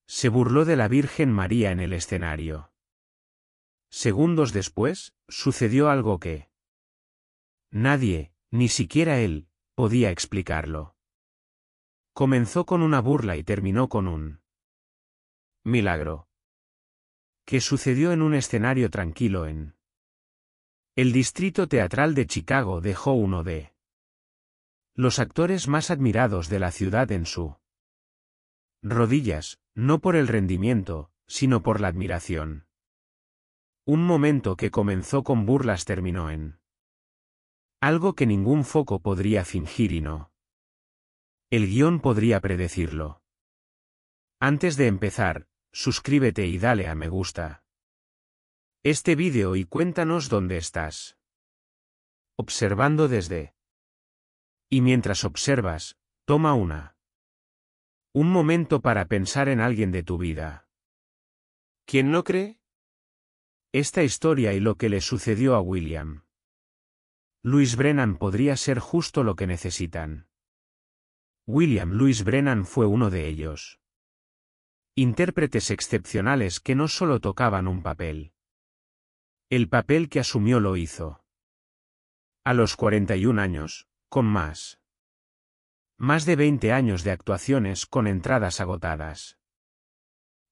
Se burló de la Virgen María en el escenario. Segundos después, sucedió algo que nadie, ni siquiera él, podía explicarlo. Comenzó con una burla y terminó con un milagro. Que sucedió en un escenario tranquilo en el Distrito Teatral de Chicago. Dejó uno de los actores más admirados de la ciudad en su rodillas, no por el rendimiento, sino por la admiración. Un momento que comenzó con burlas terminó en algo que ningún foco podría fingir y no el guión podría predecirlo. Antes de empezar, suscríbete y dale a me gusta este vídeo y cuéntanos dónde estás observando desde. Y mientras observas, toma un momento para pensar en alguien de tu vida. ¿Quién no cree? Esta historia y lo que le sucedió a William Louis Brennan podría ser justo lo que necesitan. William Louis Brennan fue uno de ellos. Intérpretes excepcionales que no solo tocaban un papel. El papel que asumió lo hizo. A los 41 años, con más de 20 años de actuaciones con entradas agotadas.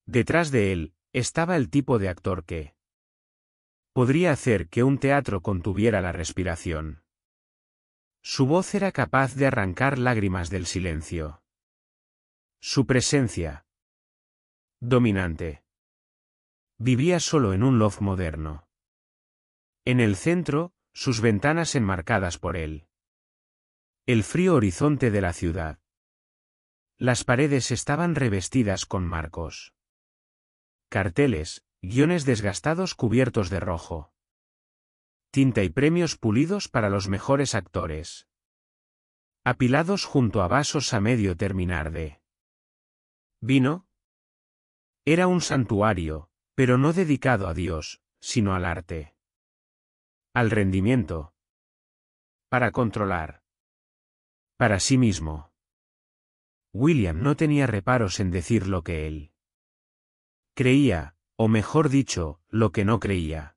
Detrás de él, estaba el tipo de actor que podría hacer que un teatro contuviera la respiración. Su voz era capaz de arrancar lágrimas del silencio. Su presencia dominante. Vivía solo en un loft moderno. En el centro, sus ventanas enmarcadas por él. El frío horizonte de la ciudad. Las paredes estaban revestidas con marcos. Carteles, guiones desgastados cubiertos de rojo. Tinta y premios pulidos para los mejores actores. Apilados junto a vasos a medio terminar de vino. Era un santuario, pero no dedicado a Dios, sino al arte. Al rendimiento. Para controlar. Para sí mismo. William no tenía reparos en decir lo que él creía, o mejor dicho, lo que no creía.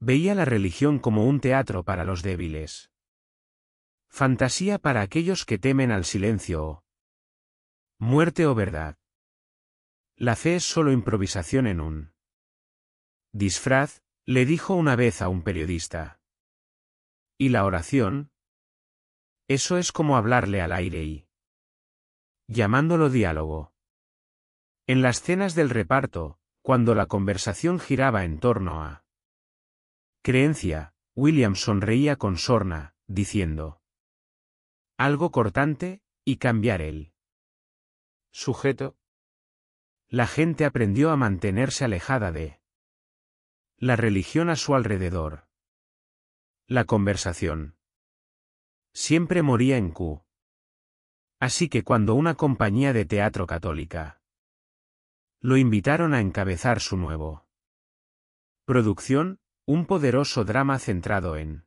Veía la religión como un teatro para los débiles. Fantasía para aquellos que temen al silencio o muerte o verdad. La fe es solo improvisación en un disfraz, le dijo una vez a un periodista. ¿Y la oración? Eso es como hablarle al aire y llamándolo diálogo. En las cenas del reparto, cuando la conversación giraba en torno a creencia, William sonreía con sorna, diciendo algo cortante, y cambiar el sujeto. La gente aprendió a mantenerse alejada de la religión a su alrededor. La conversación siempre moría en Q. Así que cuando una compañía de teatro católica lo invitaron a encabezar su nuevo producción, un poderoso drama centrado en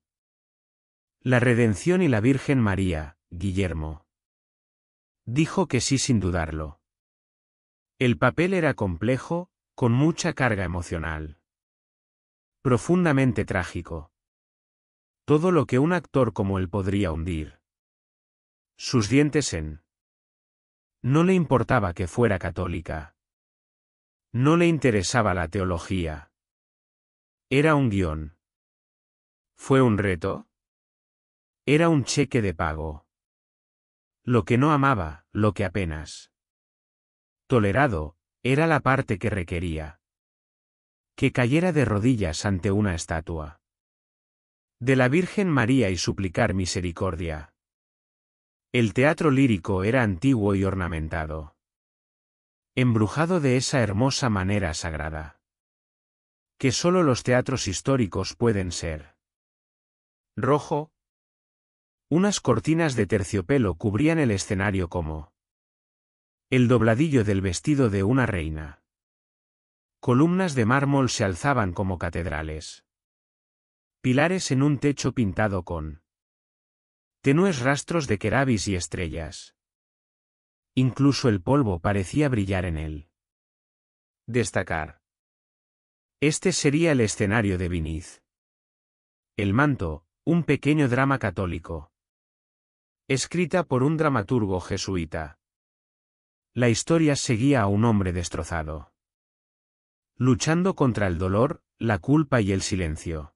la redención y la Virgen María, Guillermo dijo que sí sin dudarlo. El papel era complejo, con mucha carga emocional. Profundamente trágico. Todo lo que un actor como él podría hundir. Sus dientes en. No le importaba que fuera católica. No le interesaba la teología. Era un guión. ¿Fue un reto? Era un cheque de pago. Lo que no amaba, lo que apenas tolerado, era la parte que requería que cayera de rodillas ante una estatua de la Virgen María y suplicar misericordia. El teatro lírico era antiguo y ornamentado. Embrujado de esa hermosa manera sagrada. Que solo los teatros históricos pueden ser. Rojo. Unas cortinas de terciopelo cubrían el escenario como el dobladillo del vestido de una reina. Columnas de mármol se alzaban como catedrales. Pilares en un techo pintado con tenues rastros de querubines y estrellas. Incluso el polvo parecía brillar en él. Destacar. Este sería el escenario de Beneath. El manto, un pequeño drama católico. Escrita por un dramaturgo jesuita. La historia seguía a un hombre destrozado, luchando contra el dolor, la culpa y el silencio.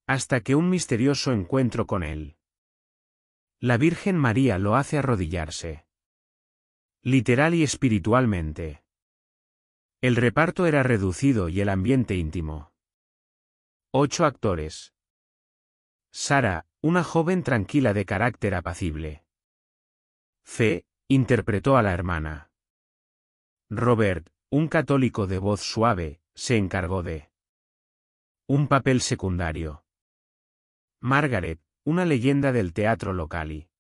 Hasta que un misterioso encuentro con él. La Virgen María lo hace arrodillarse. Literal y espiritualmente. El reparto era reducido y el ambiente íntimo. 8 actores. Sara, una joven tranquila de carácter apacible. Fe, interpretó a la hermana. Robert, un católico de voz suave, se encargó de un papel secundario. Margaret, una leyenda del teatro local y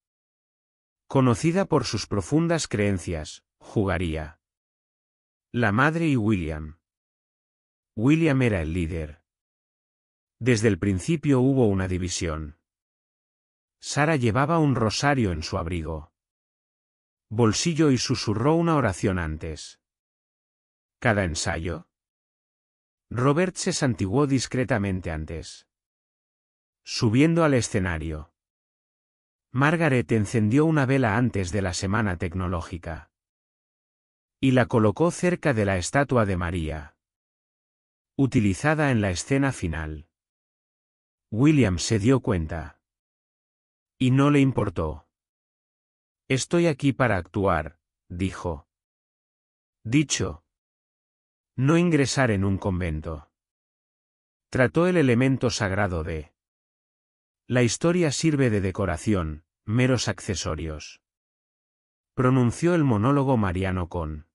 conocida por sus profundas creencias, jugaría. La madre y William. William era el líder. Desde el principio hubo una división. Sara llevaba un rosario en su abrigo. Bolsillo y susurró una oración antes. ¿Cada ensayo? Robert se santiguó discretamente antes. Subiendo al escenario. Margaret encendió una vela antes de la semana tecnológica. Y la colocó cerca de la estatua de María. Utilizada en la escena final. William se dio cuenta. Y no le importó. Estoy aquí para actuar, dijo. Dicho. No ingresar en un convento. Trató el elemento sagrado de. La historia sirve de decoración, meros accesorios. Pronunció el monólogo mariano con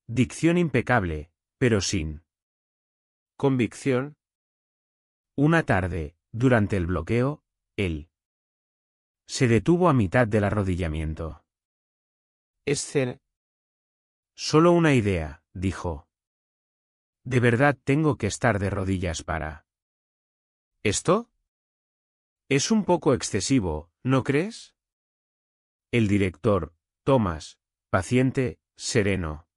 dicción impecable, pero sin convicción. Una tarde, durante el bloqueo, él se detuvo a mitad del arrodillamiento. Escena. Solo una idea, dijo. ¿De verdad tengo que estar de rodillas para esto? Es un poco excesivo, ¿no crees? El director, Thomas, paciente, sereno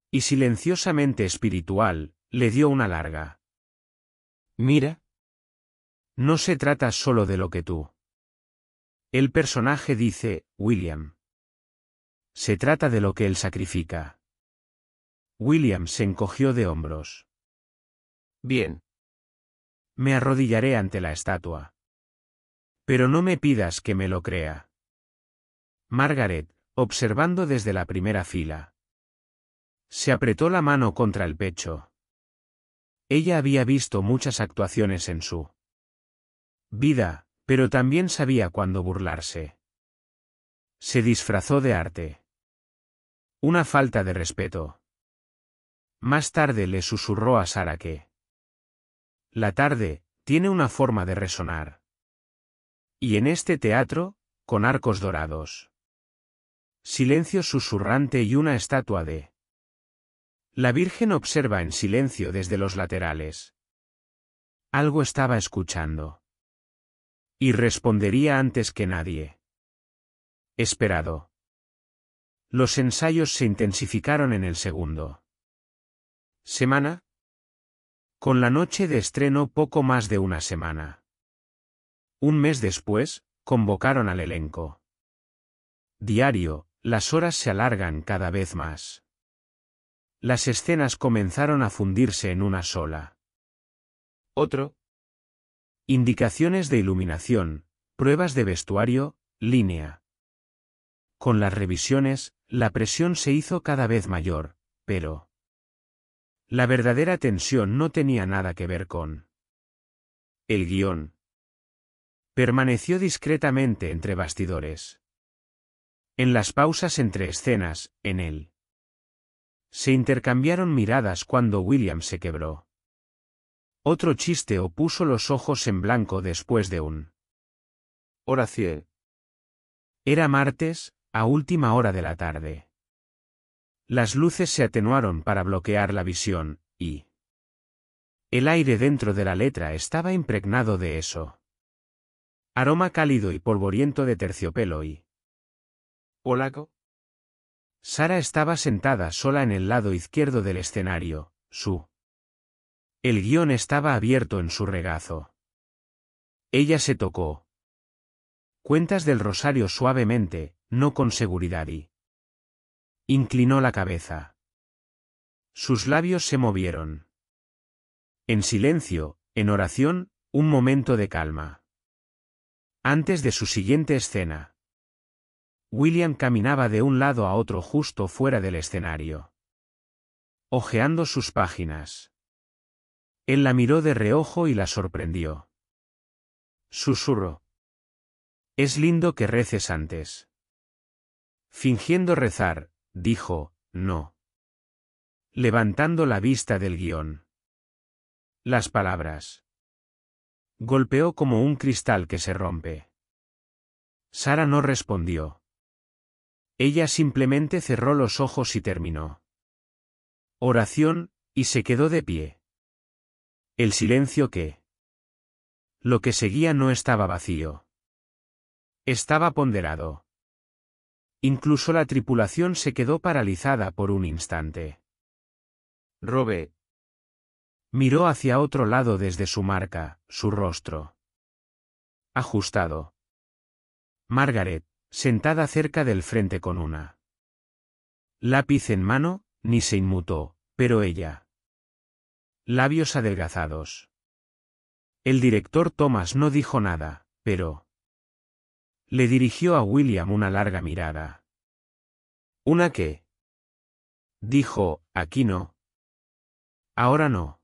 y silenciosamente espiritual, le dio una larga. Mira. No se trata solo de lo que tú. El personaje dice, William. Se trata de lo que él sacrifica. William se encogió de hombros. Bien. Me arrodillaré ante la estatua. Pero no me pidas que me lo crea. Margaret, observando desde la primera fila. Se apretó la mano contra el pecho. Ella había visto muchas actuaciones en su vida, pero también sabía cuándo burlarse. Se disfrazó de arte. Una falta de respeto. Más tarde le susurró a Sara que la tarde tiene una forma de resonar. Y en este teatro, con arcos dorados. Silencio susurrante y una estatua de la Virgen observa en silencio desde los laterales. Algo estaba escuchando. Y respondería antes que nadie. Esperado. Los ensayos se intensificaron en el segundo. ¿Semana? Con la noche de estreno poco más de una semana. Un mes después, convocaron al elenco. Diario, las horas se alargan cada vez más. Las escenas comenzaron a fundirse en una sola. Otro. Indicaciones de iluminación, pruebas de vestuario, línea. Con las revisiones, la presión se hizo cada vez mayor, pero la verdadera tensión no tenía nada que ver con el guión. Permaneció discretamente entre bastidores. En las pausas entre escenas, en él. Se intercambiaron miradas cuando William se quebró. Otro chiste o puso los ojos en blanco después de un oración. Era martes, a última hora de la tarde. Las luces se atenuaron para bloquear la visión, y el aire dentro de la letra estaba impregnado de eso. Aroma cálido y polvoriento de terciopelo y Polaco. Sara estaba sentada sola en el lado izquierdo del escenario, El guión estaba abierto en su regazo. Ella se tocó cuentas del rosario suavemente, no con seguridad y inclinó la cabeza. Sus labios se movieron. En silencio, en oración, un momento de calma. Antes de su siguiente escena, William caminaba de un lado a otro justo fuera del escenario, hojeando sus páginas. Él la miró de reojo y la sorprendió. Susurró. Es lindo que reces antes. Fingiendo rezar, dijo, no. Levantando la vista del guión. Las palabras. Golpeó como un cristal que se rompe. Sara no respondió. Ella simplemente cerró los ojos y terminó. Oración, y se quedó de pie. El silencio que. Lo que seguía no estaba vacío. Estaba ponderado. Incluso la tripulación se quedó paralizada por un instante. Robert. Miró hacia otro lado desde su marca, su rostro ajustado. Margaret, sentada cerca del frente con una lápiz en mano, ni se inmutó, pero ella. Labios adelgazados. El director Thomas no dijo nada, pero le dirigió a William una larga mirada. ¿Una qué? Dijo, aquí no. Ahora no.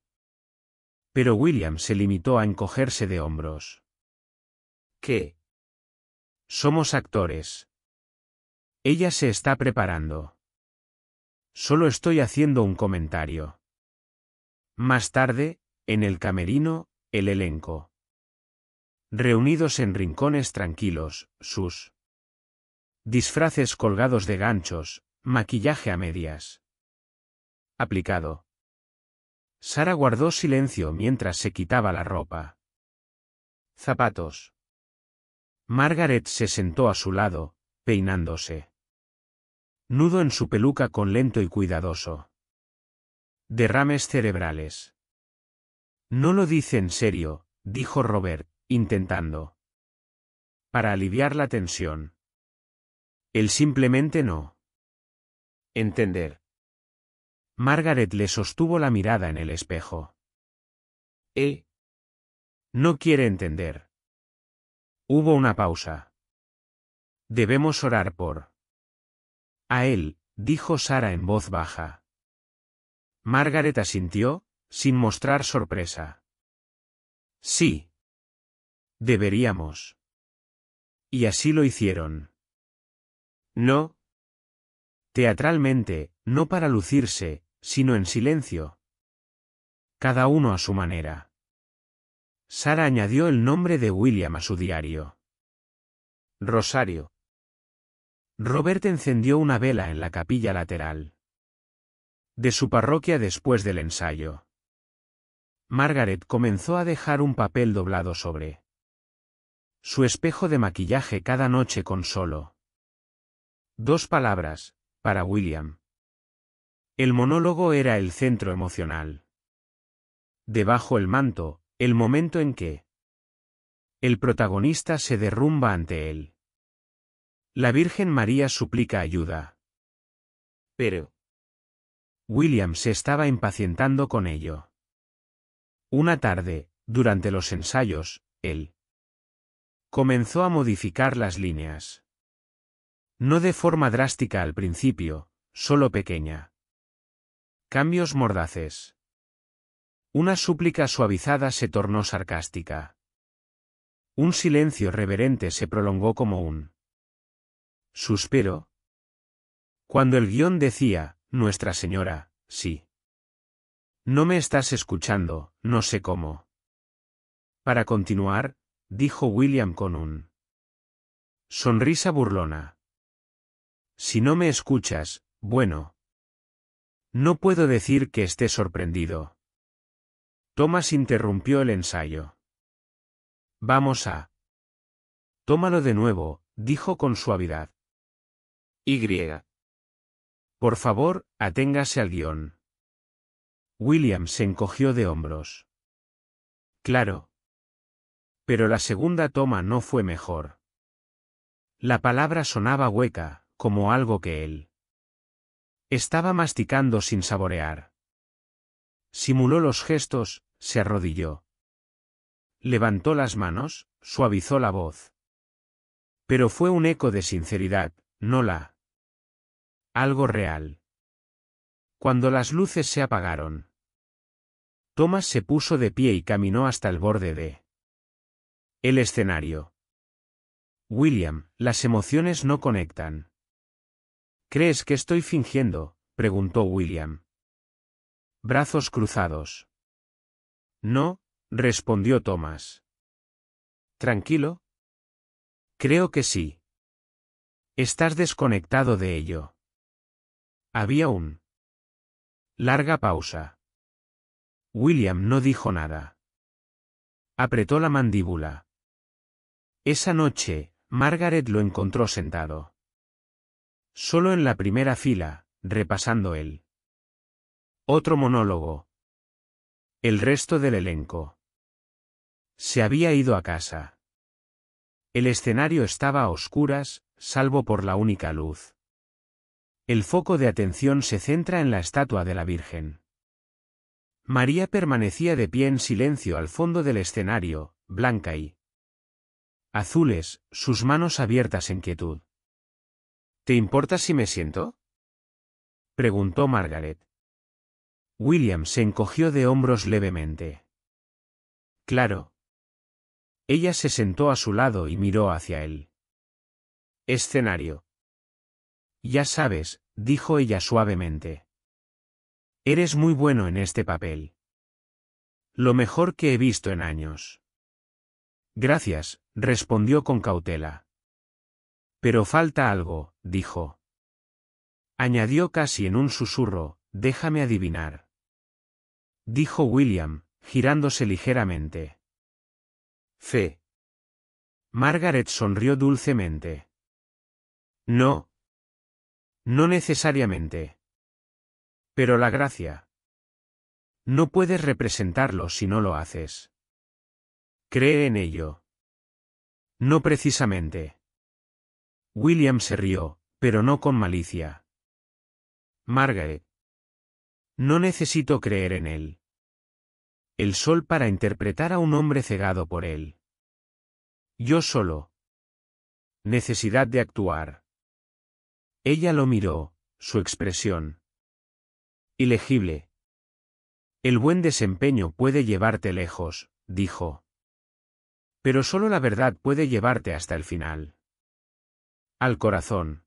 Pero William se limitó a encogerse de hombros. ¿Qué? Somos actores. Ella se está preparando. Solo estoy haciendo un comentario. Más tarde, en el camerino, el elenco. Reunidos en rincones tranquilos, sus disfraces colgados de ganchos, maquillaje a medias. Aplicado. Sara guardó silencio mientras se quitaba la ropa. Zapatos. Margaret se sentó a su lado, peinándose. Nudo en su peluca con lento y cuidadoso. Derrames cerebrales. No lo dice en serio, dijo Robert, intentando. Para aliviar la tensión. Él simplemente no. Entender. Margaret le sostuvo la mirada en el espejo. No quiere entender. Hubo una pausa. Debemos orar por. A él, dijo Sara en voz baja. Margaret asintió, sin mostrar sorpresa. Sí. Deberíamos. Y así lo hicieron. No. Teatralmente, no para lucirse, sino en silencio. Cada uno a su manera. Sara añadió el nombre de William a su diario. Rosario. Robert encendió una vela en la capilla lateral de su parroquia después del ensayo. Margaret comenzó a dejar un papel doblado sobre su espejo de maquillaje cada noche con solo 2 palabras, para William. El monólogo era el centro emocional. Debajo el manto, el momento en que el protagonista se derrumba ante él. La Virgen María suplica ayuda. Pero. William se estaba impacientando con ello. Una tarde, durante los ensayos, él comenzó a modificar las líneas. No de forma drástica al principio, solo pequeña. Cambios mordaces. Una súplica suavizada se tornó sarcástica. Un silencio reverente se prolongó como un suspiro. Cuando el guión decía, Nuestra Señora, sí. No me estás escuchando, no sé cómo. Para continuar, dijo William con un sonrisa burlona. Si no me escuchas, bueno. No puedo decir que esté sorprendido. Thomas interrumpió el ensayo. Vamos a. Tómalo de nuevo, dijo con suavidad. Y. Por favor, aténgase al guión. William se encogió de hombros. Claro. Pero la segunda toma no fue mejor. La palabra sonaba hueca, como algo que él estaba masticando sin saborear. Simuló los gestos, se arrodilló. Levantó las manos, suavizó la voz. Pero fue un eco de sinceridad, no algo real. Cuando las luces se apagaron, Thomas se puso de pie y caminó hasta el borde el escenario. William, las emociones no conectan. ¿Crees que estoy fingiendo?, preguntó William. Brazos cruzados. No, respondió Thomas. ¿Tranquilo? Creo que sí. Estás desconectado de ello. Había larga pausa. William no dijo nada. Apretó la mandíbula. Esa noche, Margaret lo encontró sentado. Solo en la primera fila, repasando otro monólogo. El resto del elenco se había ido a casa. El escenario estaba a oscuras, salvo por la única luz. El foco de atención se centra en la estatua de la Virgen. María permanecía de pie en silencio al fondo del escenario, blanca y azules, sus manos abiertas en quietud. ¿Te importa si me siento?, preguntó Margaret. William se encogió de hombros levemente. Claro. Ella se sentó a su lado y miró hacia el escenario. Ya sabes, dijo ella suavemente. Eres muy bueno en este papel. Lo mejor que he visto en años. Gracias, respondió con cautela. Pero falta algo, dijo. Añadió casi en un susurro, déjame adivinar. Dijo William, girándose ligeramente. Fe. Margaret sonrió dulcemente. No. No necesariamente. Pero la gracia. No puedes representarlo si no lo haces. Cree en ello. No precisamente. William se rió, pero no con malicia. Margaret. No necesito creer en él. El sol para interpretar a un hombre cegado por él. Yo solo. Necesidad de actuar. Ella lo miró, su expresión ilegible. El buen desempeño puede llevarte lejos, dijo. Pero solo la verdad puede llevarte hasta el final. Al corazón.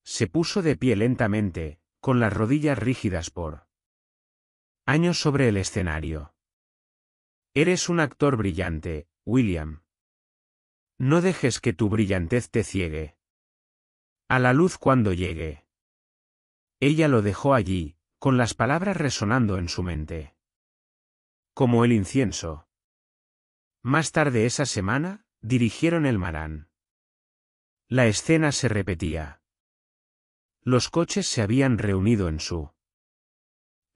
Se puso de pie lentamente, con las rodillas rígidas por años sobre el escenario. Eres un actor brillante, William. No dejes que tu brillantez te ciegue. A la luz cuando llegue. Ella lo dejó allí, con las palabras resonando en su mente. Como el incienso. Más tarde esa semana, dirigieron el Marán. La escena se repetía. Los coches se habían reunido en su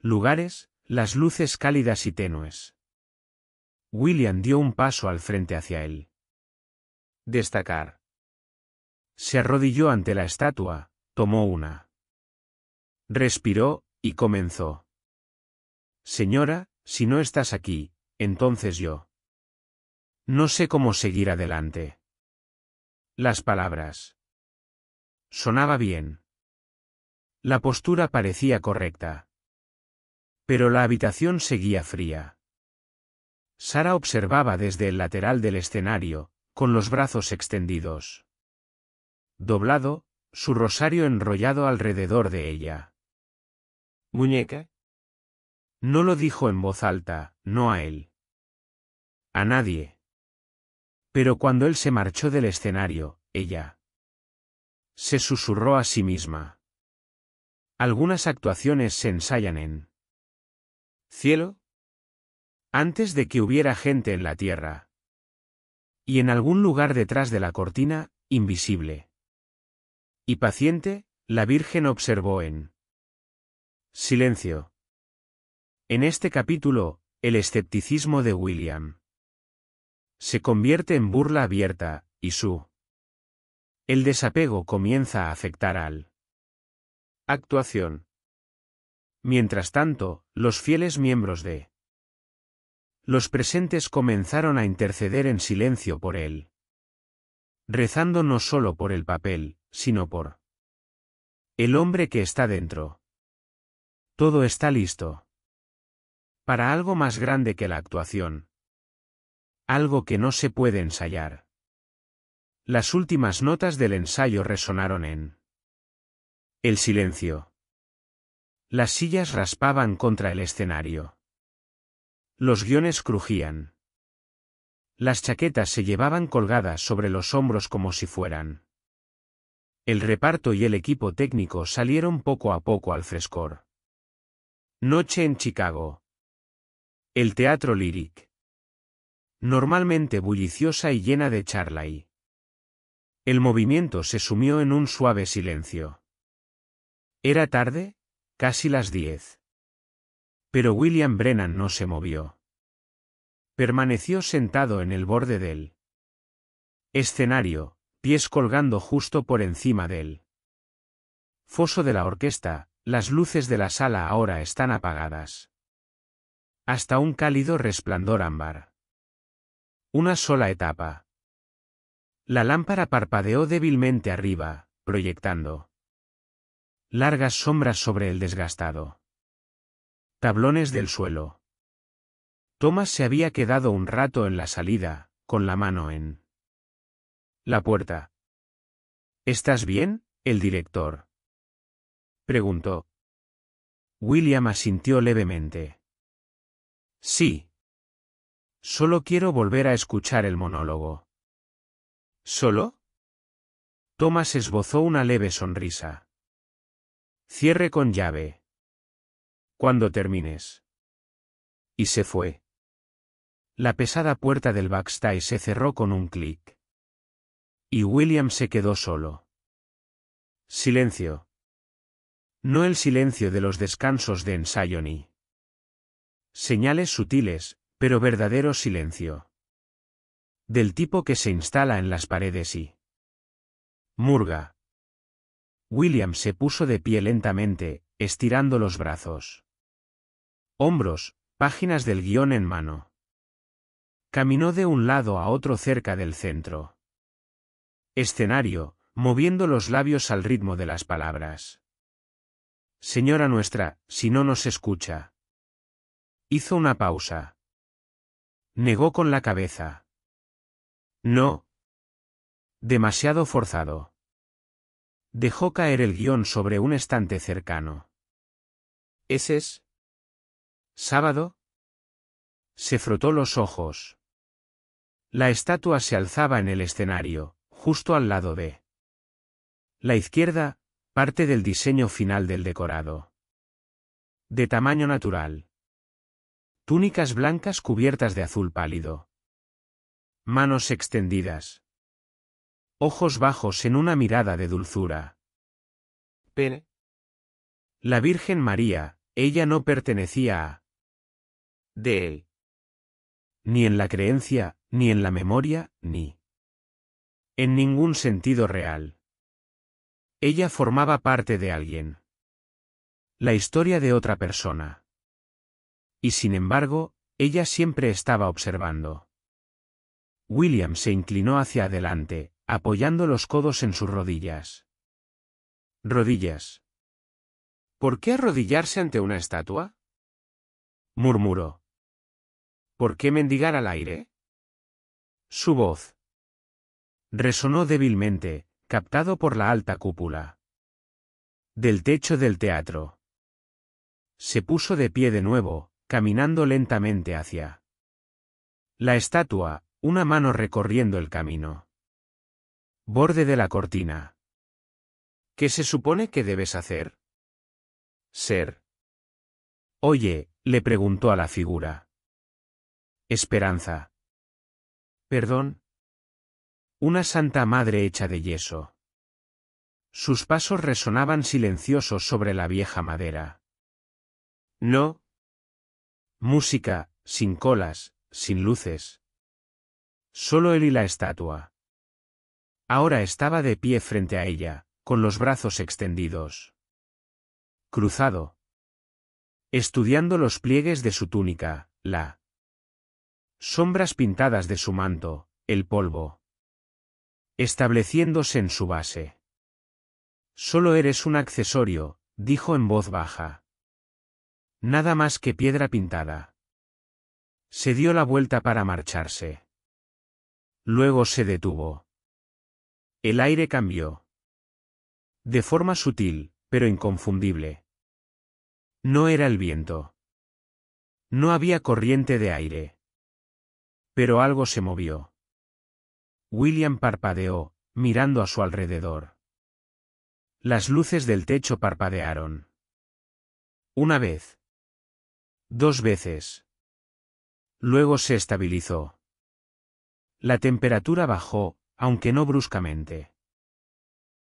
lugares, las luces cálidas y tenues. William dio un paso al frente hacia él. Destacar. Se arrodilló ante la estatua, tomó una. Respiró, y comenzó. Señora, si no estás aquí, entonces yo no sé cómo seguir adelante. Las palabras. Sonaba bien. La postura parecía correcta. Pero la habitación seguía fría. Sara observaba desde el lateral del escenario, con los brazos extendidos. Doblado, su rosario enrollado alrededor de ella. ¿Muñeca? No lo dijo en voz alta, no a él. A nadie. Pero cuando él se marchó del escenario, ella se susurró a sí misma. Algunas actuaciones se ensayan en cielo, antes de que hubiera gente en la tierra. Y en algún lugar detrás de la cortina, invisible. Y paciente, la Virgen observó en silencio. En este capítulo, el escepticismo de William se convierte en burla abierta, y el desapego comienza a afectar al actuación. Mientras tanto, los fieles miembros de los presentes comenzaron a interceder en silencio por él, rezando no solo por el papel, sino por el hombre que está dentro. Todo está listo para algo más grande que la actuación. Algo que no se puede ensayar. Las últimas notas del ensayo resonaron en el silencio. Las sillas raspaban contra el escenario. Los guiones crujían. Las chaquetas se llevaban colgadas sobre los hombros como si fueran. El reparto y el equipo técnico salieron poco a poco al frescor. Noche en Chicago. El teatro Lyric. Normalmente bulliciosa y llena de charla y el movimiento se sumió en un suave silencio. Era tarde, casi las 10. Pero William Brennan no se movió. Permaneció sentado en el borde del escenario, pies colgando justo por encima del foso de la orquesta. Las luces de la sala ahora están apagadas. Hasta un cálido resplandor ámbar. Una sola etapa. La lámpara parpadeó débilmente arriba, proyectando largas sombras sobre el desgastado tablones del suelo. Thomas se había quedado un rato en la salida, con la mano en la puerta. ¿Estás bien, el director?, preguntó. William asintió levemente. Sí. Solo quiero volver a escuchar el monólogo. ¿Solo? Thomas esbozó una leve sonrisa. Cierre con llave. Cuando termines. Y se fue. La pesada puerta del backstage se cerró con un clic. Y William se quedó solo. Silencio. No el silencio de los descansos de ensayo ni señales sutiles, pero verdadero silencio. Del tipo que se instala en las paredes y murga. William se puso de pie lentamente, estirando los brazos. Hombros, páginas del guión en mano. Caminó de un lado a otro cerca del centro escenario, moviendo los labios al ritmo de las palabras. Señora nuestra, si no nos escucha. Hizo una pausa. Negó con la cabeza. No. Demasiado forzado. Dejó caer el guión sobre un estante cercano. ¿Ese es? ¿Sábado? Se frotó los ojos. La estatua se alzaba en el escenario, justo al lado de la izquierda, parte del diseño final del decorado. De tamaño natural. Túnicas blancas cubiertas de azul pálido. Manos extendidas. Ojos bajos en una mirada de dulzura. Pene. La Virgen María, ella no pertenecía a de él. Ni en la creencia, ni en la memoria, ni en ningún sentido real. Ella formaba parte de alguien. La historia de otra persona. Y sin embargo, ella siempre estaba observando. William se inclinó hacia adelante, apoyando los codos en sus rodillas. Rodillas. ¿Por qué arrodillarse ante una estatua?, murmuró. ¿Por qué mendigar al aire? Su voz resonó débilmente, captado por la alta cúpula del techo del teatro. Se puso de pie de nuevo, caminando lentamente hacia la estatua, una mano recorriendo el camino. Borde de la cortina. ¿Qué se supone que debes hacer? Ser. Oye, le preguntó a la figura. Esperanza. Perdón. Una santa madre hecha de yeso. Sus pasos resonaban silenciosos sobre la vieja madera. No. Música, sin colas, sin luces. Solo él y la estatua. Ahora estaba de pie frente a ella, con los brazos extendidos. Cruzado. Estudiando los pliegues de su túnica, la sombras pintadas de su manto, el polvo. Estableciéndose en su base. Solo eres un accesorio, dijo en voz baja. Nada más que piedra pintada. Se dio la vuelta para marcharse. Luego se detuvo. El aire cambió. De forma sutil, pero inconfundible. No era el viento. No había corriente de aire. Pero algo se movió. William parpadeó, mirando a su alrededor. Las luces del techo parpadearon. Una vez. 2 veces. Luego se estabilizó. La temperatura bajó, aunque no bruscamente.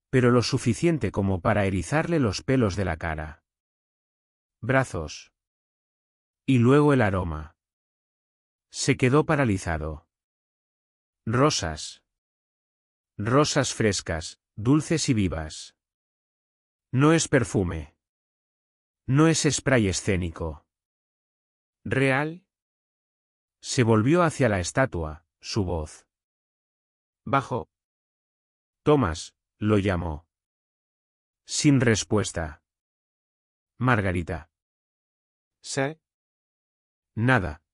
Pero lo suficiente como para erizarle los pelos de la cara. Brazos. Y luego el aroma. Se quedó paralizado. Rosas. Rosas frescas, dulces y vivas. No es perfume. No es spray escénico. ¿Real? Se volvió hacia la estatua, su voz. Bajo. Thomas, lo llamó. Sin respuesta. Margarita. ¿Sé? Nada.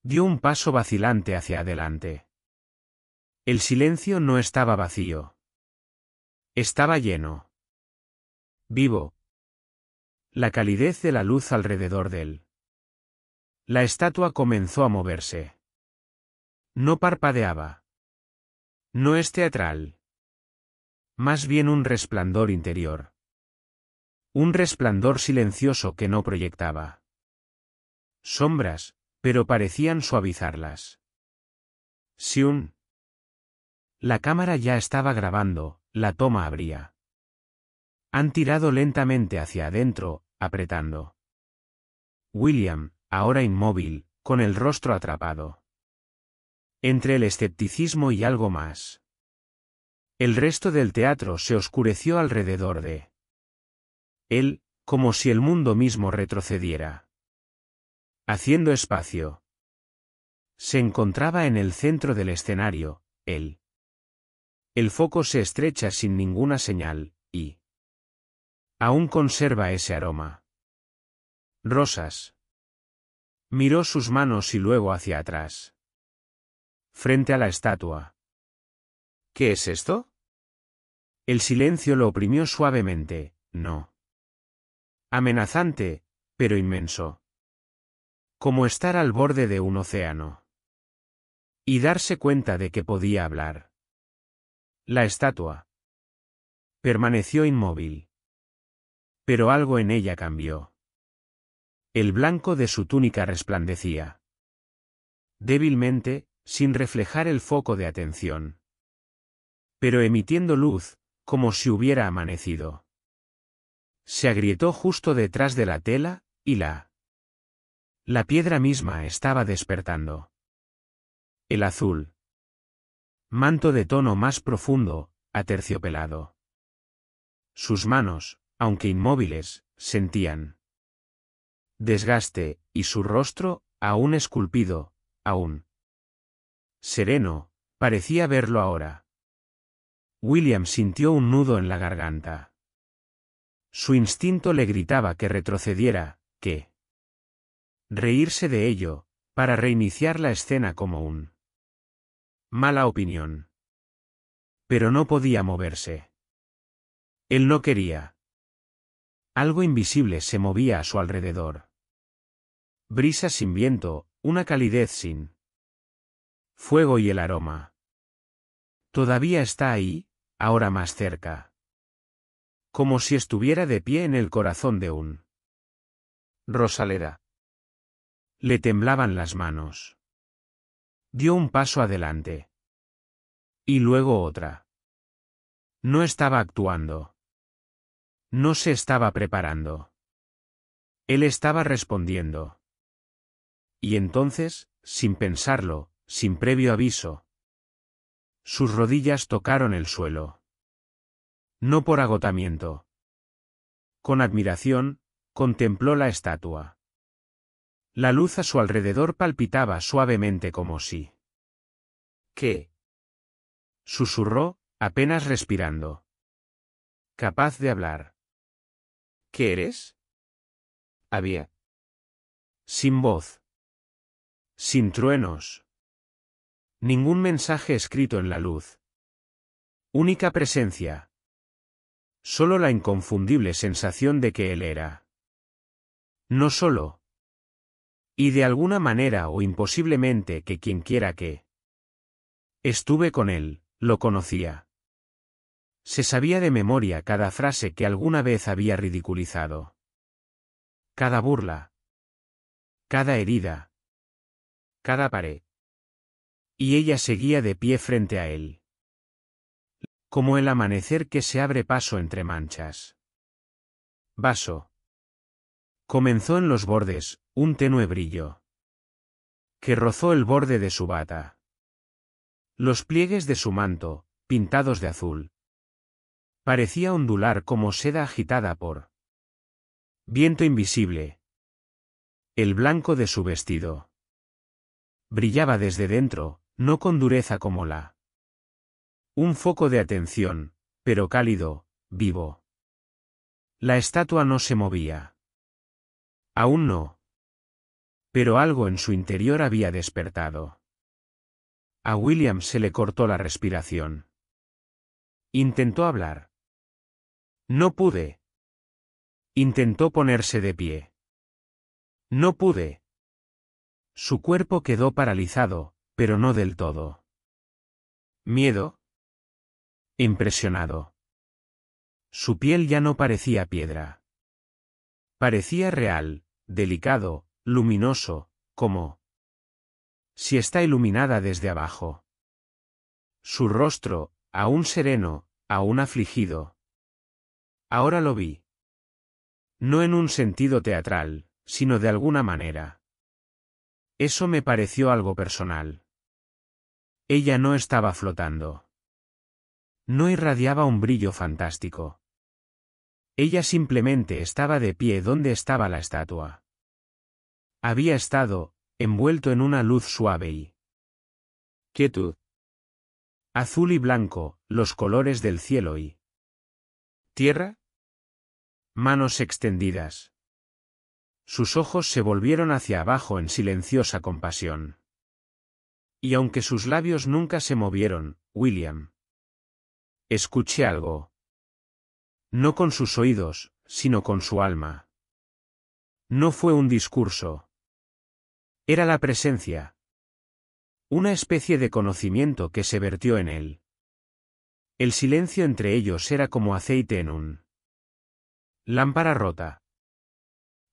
Dio un paso vacilante hacia adelante. El silencio no estaba vacío. Estaba lleno. Vivo. La calidez de la luz alrededor de él. La estatua comenzó a moverse. No parpadeaba. No es teatral. Más bien un resplandor interior. Un resplandor silencioso que no proyectaba sombras, pero parecían suavizarlas. Siun. La cámara ya estaba grabando, la toma abría. Han tirado lentamente hacia adentro, apretando. William, ahora inmóvil, con el rostro atrapado. Entre el escepticismo y algo más. El resto del teatro se oscureció alrededor de él, como si el mundo mismo retrocediera. Haciendo espacio. Se encontraba en el centro del escenario, él. El foco se estrecha sin ninguna señal, y aún conserva ese aroma. Rosas. Miró sus manos y luego hacia atrás. Frente a la estatua. ¿Qué es esto? El silencio lo oprimió suavemente, no. Amenazante, pero inmenso. Como estar al borde de un océano. Y darse cuenta de que podía hablar. La estatua permaneció inmóvil. Pero algo en ella cambió. El blanco de su túnica resplandecía. Débilmente, sin reflejar el foco de atención. Pero emitiendo luz, como si hubiera amanecido. Se agrietó justo detrás de la tela, y la piedra misma estaba despertando. El azul. Manto de tono más profundo, aterciopelado. Sus manos, aunque inmóviles, sentían desgaste, y su rostro, aún esculpido, aún sereno, parecía verlo ahora. William sintió un nudo en la garganta. Su instinto le gritaba que retrocediera, que reírse de ello, para reiniciar la escena como un mala opinión. Pero no podía moverse. Él no quería. Algo invisible se movía a su alrededor. Brisa sin viento, una calidez sin fuego y el aroma. Todavía está ahí, ahora más cerca. Como si estuviera de pie en el corazón de un Rosaleda. Le temblaban las manos. Dio un paso adelante. Y luego otra. No estaba actuando. No se estaba preparando. Él estaba respondiendo. Y entonces, sin pensarlo, sin previo aviso, sus rodillas tocaron el suelo. No por agotamiento. Con admiración, contempló la estatua. La luz a su alrededor palpitaba suavemente como si. ¿Qué? Susurró, apenas respirando. Capaz de hablar. ¿Qué eres? Había. Sin voz. Sin truenos. Ningún mensaje escrito en la luz. Única presencia. Solo la inconfundible sensación de que él era. No solo. Y de alguna manera o imposiblemente que quienquiera que. Estuve con él, lo conocía. Se sabía de memoria cada frase que alguna vez había ridiculizado. Cada burla. Cada herida. Cada pared. Y ella seguía de pie frente a él. Como el amanecer que se abre paso entre manchas. Vaso. Comenzó en los bordes, un tenue brillo. Que rozó el borde de su bata. Los pliegues de su manto, pintados de azul. Parecía ondular como seda agitada por viento invisible. El blanco de su vestido. Brillaba desde dentro, no con dureza como la. Un foco de atención, pero cálido, vivo. La estatua no se movía. Aún no. Pero algo en su interior había despertado. A William se le cortó la respiración. Intentó hablar. No pude. Intentó ponerse de pie. No pude. Su cuerpo quedó paralizado, pero no del todo. ¿Miedo? Impresionado. Su piel ya no parecía piedra. Parecía real, delicado, luminoso, como si está iluminada desde abajo. Su rostro, aún sereno, aún afligido. Ahora lo vi. No en un sentido teatral, sino de alguna manera. Eso me pareció algo personal. Ella no estaba flotando. No irradiaba un brillo fantástico. Ella simplemente estaba de pie donde estaba la estatua. Había estado, envuelto en una luz suave y Quietud. azul y blanco, los colores del cielo y ¿Tierra? manos extendidas. Sus ojos se volvieron hacia abajo en silenciosa compasión. Y aunque sus labios nunca se movieron, William. Escuché algo. No con sus oídos, sino con su alma. No fue un discurso. Era la presencia. Una especie de conocimiento que se vertió en él. El silencio entre ellos era como aceite en un lámpara rota.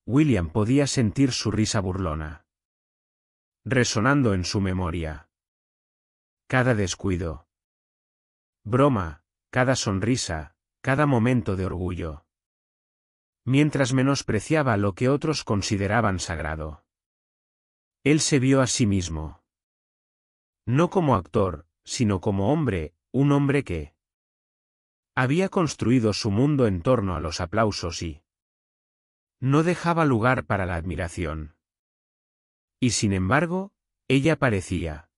William podía sentir su risa burlona. Resonando en su memoria. Cada descuido. Broma, cada sonrisa, cada momento de orgullo. Mientras menospreciaba lo que otros consideraban sagrado. Él se vio a sí mismo. No como actor, sino como hombre, un hombre que había construido su mundo en torno a los aplausos y no dejaba lugar para la admiración. Y sin embargo, ella parecía.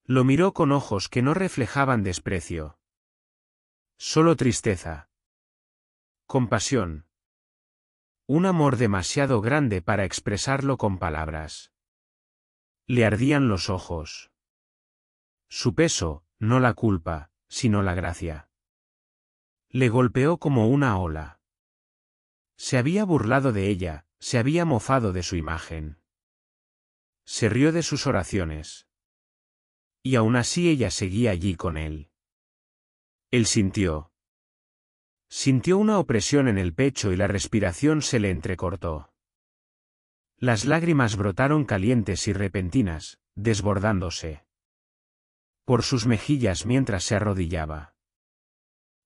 Lo miró con ojos que no reflejaban desprecio. Solo tristeza. Compasión. Un amor demasiado grande para expresarlo con palabras. Le ardían los ojos. Su peso, no la culpa, sino la gracia. Le golpeó como una ola. Se había burlado de ella, se había mofado de su imagen. Se rió de sus oraciones. Y aún así ella seguía allí con él. Él sintió. Sintió una opresión en el pecho y la respiración se le entrecortó. Las lágrimas brotaron calientes y repentinas, desbordándose por sus mejillas mientras se arrodillaba.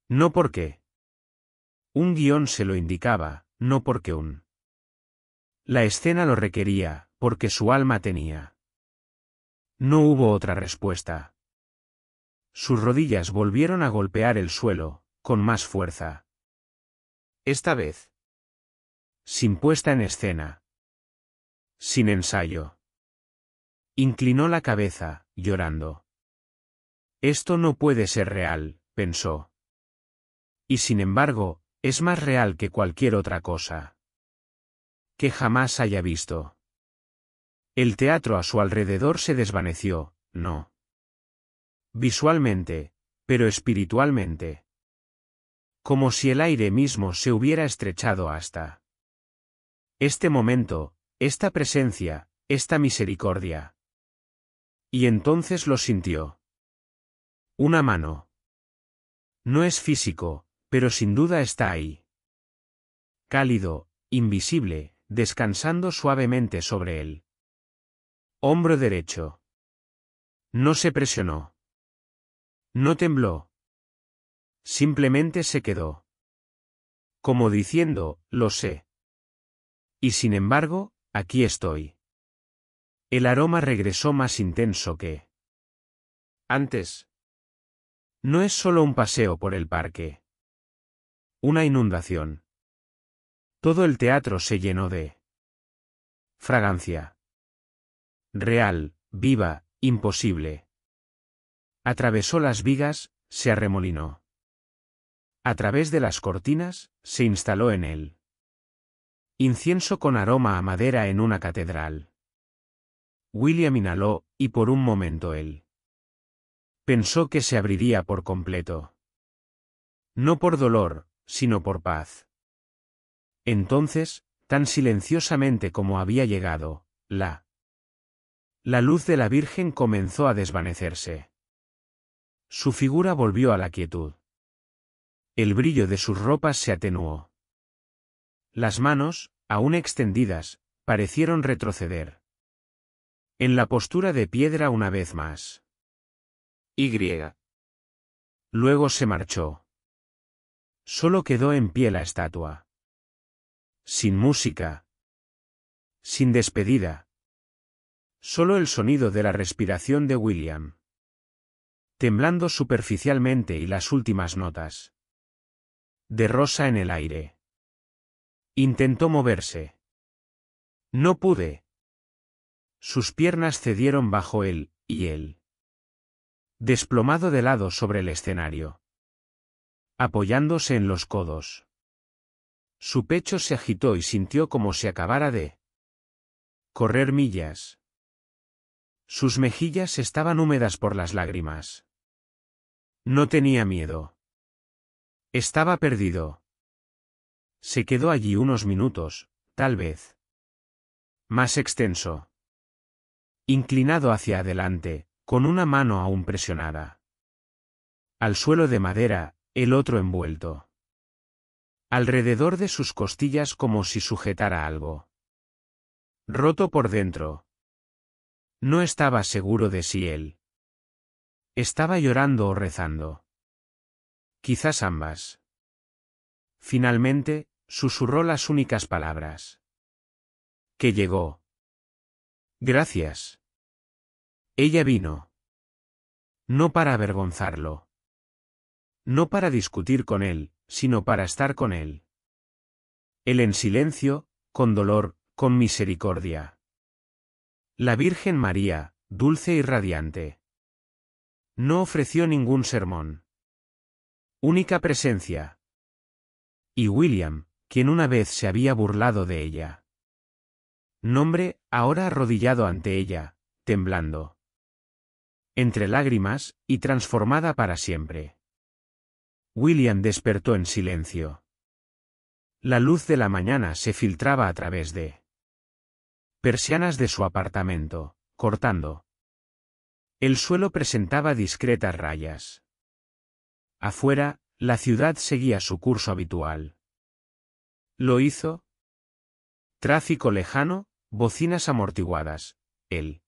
No porque un guión se lo indicaba, no porque la escena lo requería, porque su alma tenía. No hubo otra respuesta. Sus rodillas volvieron a golpear el suelo, con más fuerza. Esta vez. Sin puesta en escena. Sin ensayo. Inclinó la cabeza, llorando. Esto no puede ser real, pensó. Y sin embargo, es más real que cualquier otra cosa que jamás haya visto. El teatro a su alrededor se desvaneció, no visualmente, pero espiritualmente. Como si el aire mismo se hubiera estrechado hasta este momento, esta presencia, esta misericordia. Y entonces lo sintió. Una mano. No es físico, pero sin duda está ahí. Cálido, invisible, descansando suavemente sobre él. Hombro derecho. No se presionó. No tembló. Simplemente se quedó. Como diciendo, lo sé. Y sin embargo, aquí estoy. El aroma regresó más intenso que antes. No es solo un paseo por el parque. Una inundación. Todo el teatro se llenó de fragancia. Real, viva, imposible. Atravesó las vigas, se arremolinó. A través de las cortinas, se instaló en él. Incienso con aroma a madera en una catedral. William inhaló, y por un momento él pensó que se abriría por completo. No por dolor, sino por paz. Entonces, tan silenciosamente como había llegado, la luz de la Virgen comenzó a desvanecerse. Su figura volvió a la quietud. El brillo de sus ropas se atenuó. Las manos, aún extendidas, parecieron retroceder. En la postura de piedra una vez más. Y. Luego se marchó. Solo quedó en pie la estatua. Sin música. Sin despedida. Solo el sonido de la respiración de William. Temblando superficialmente y las últimas notas de rosa en el aire. Intentó moverse. No pude. Sus piernas cedieron bajo él, y él. Desplomado de lado sobre el escenario. Apoyándose en los codos. Su pecho se agitó y sintió como si acabara de correr millas. Sus mejillas estaban húmedas por las lágrimas. No tenía miedo. Estaba perdido. Se quedó allí unos minutos, tal vez. Más extenso. Inclinado hacia adelante, con una mano aún presionada al suelo de madera, el otro envuelto alrededor de sus costillas como si sujetara algo. Roto por dentro. No estaba seguro de si él estaba llorando o rezando. Quizás ambas. Finalmente, susurró las únicas palabras que llegó. Gracias. Ella vino. No para avergonzarlo. No para discutir con él, sino para estar con él. Él en silencio, con dolor, con misericordia. La Virgen María, dulce y radiante. No ofreció ningún sermón. Única presencia. Y William, quien una vez se había burlado de ella. Nombre, ahora arrodillado ante ella, temblando. Entre lágrimas, y transformada para siempre. William despertó en silencio. La luz de la mañana se filtraba a través de persianas de su apartamento, cortando. El suelo presentaba discretas rayas. Afuera, la ciudad seguía su curso habitual. ¿Lo hizo? Tráfico lejano, bocinas amortiguadas, el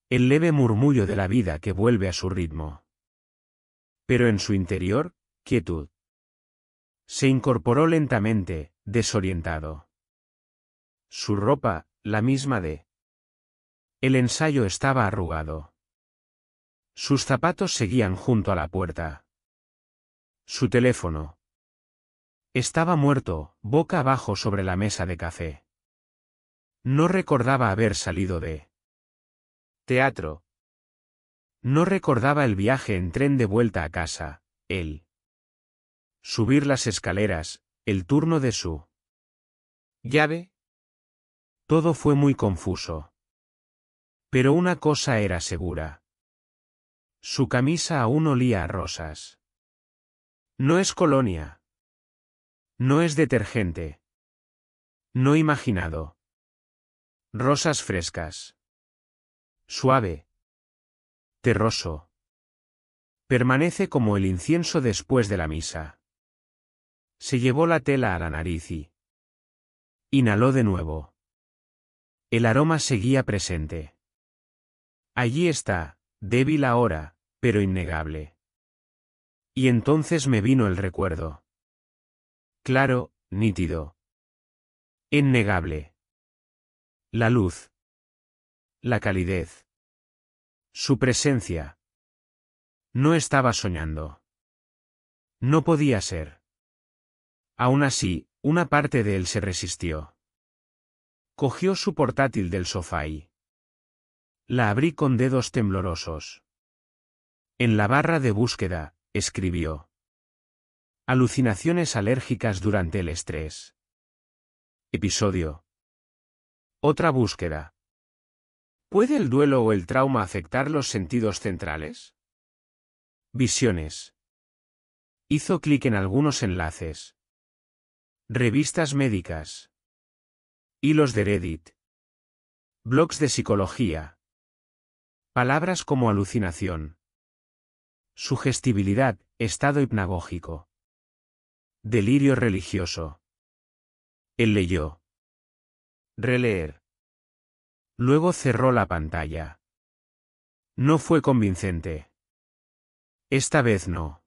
leve murmullo de la vida que vuelve a su ritmo. Pero en su interior, Quietud. Se incorporó lentamente, desorientado. Su ropa, la misma de el ensayo, estaba arrugado. Sus zapatos seguían junto a la puerta. Su teléfono estaba muerto, boca abajo sobre la mesa de café. No recordaba haber salido de teatro. No recordaba el viaje en tren de vuelta a casa, el subir las escaleras, el turno de su llave. Todo fue muy confuso. Pero una cosa era segura. Su camisa aún olía a rosas. No es colonia. No es detergente. No imaginado. Rosas frescas. Suave. Terroso. Permanece como el incienso después de la misa. Se llevó la tela a la nariz y inhaló de nuevo. El aroma seguía presente. Allí está, débil ahora, pero innegable. Y entonces me vino el recuerdo. Claro, nítido. Innegable. La luz. La calidez. Su presencia. No estaba soñando. No podía ser. Aún así, una parte de él se resistió. Cogió su portátil del sofá y la abrí con dedos temblorosos. En la barra de búsqueda, escribió: alucinaciones alérgicas durante el estrés. Episodio. Otra búsqueda. ¿Puede el duelo o el trauma afectar los sentidos centrales? Visiones. Hizo clic en algunos enlaces. Revistas médicas. Hilos de Reddit. Blogs de psicología. Palabras como alucinación. Sugestibilidad, estado hipnagógico. Delirio religioso. Él leyó. Releer. Luego cerró la pantalla. No fue convincente. Esta vez no.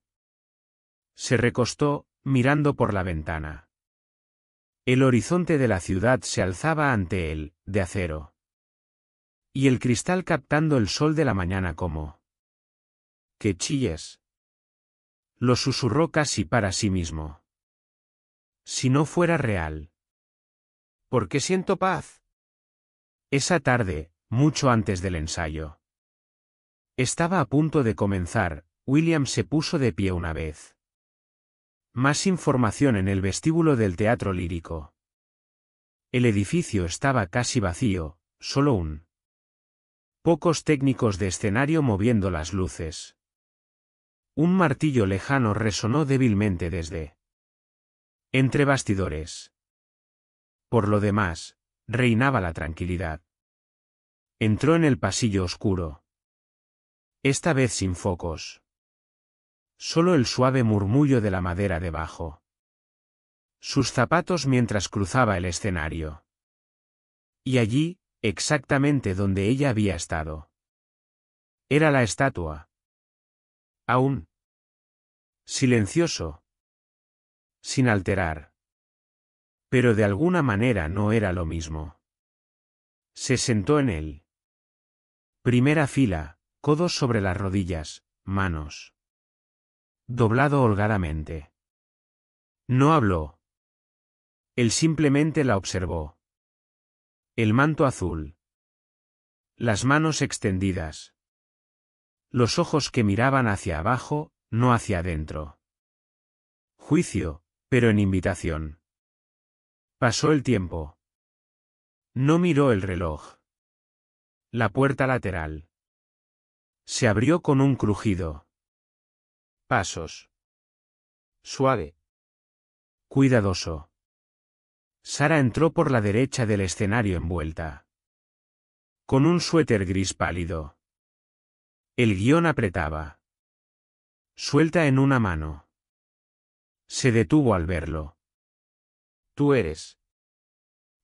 Se recostó, mirando por la ventana. El horizonte de la ciudad se alzaba ante él, de acero. Y el cristal captando el sol de la mañana como «¡Que chilles!». Lo susurró casi para sí mismo. Si no fuera real. ¿Por qué siento paz? Esa tarde, mucho antes del ensayo. Estaba a punto de comenzar, William se puso de pie una vez. Más información en el vestíbulo del teatro lírico. El edificio estaba casi vacío, solo pocos técnicos de escenario moviendo las luces. Un martillo lejano resonó débilmente desde entre bastidores. Por lo demás, reinaba la tranquilidad. Entró en el pasillo oscuro. Esta vez sin focos. Solo el suave murmullo de la madera debajo. Sus zapatos mientras cruzaba el escenario. Y allí, exactamente donde ella había estado. Era la estatua. Aún silencioso. Sin alterar. Pero de alguna manera no era lo mismo. Se sentó en él. Primera fila, codos sobre las rodillas, manos. Doblado holgadamente. No habló. Él simplemente la observó. El manto azul. Las manos extendidas. Los ojos que miraban hacia abajo, no hacia adentro. Juicio, pero en invitación. Pasó el tiempo. No miró el reloj. La puerta lateral se abrió con un crujido. Pasos. Suave. Cuidadoso. Sara entró por la derecha del escenario envuelta. Con un suéter gris pálido. El guión apretaba. Suelta en una mano. Se detuvo al verlo. Tú eres.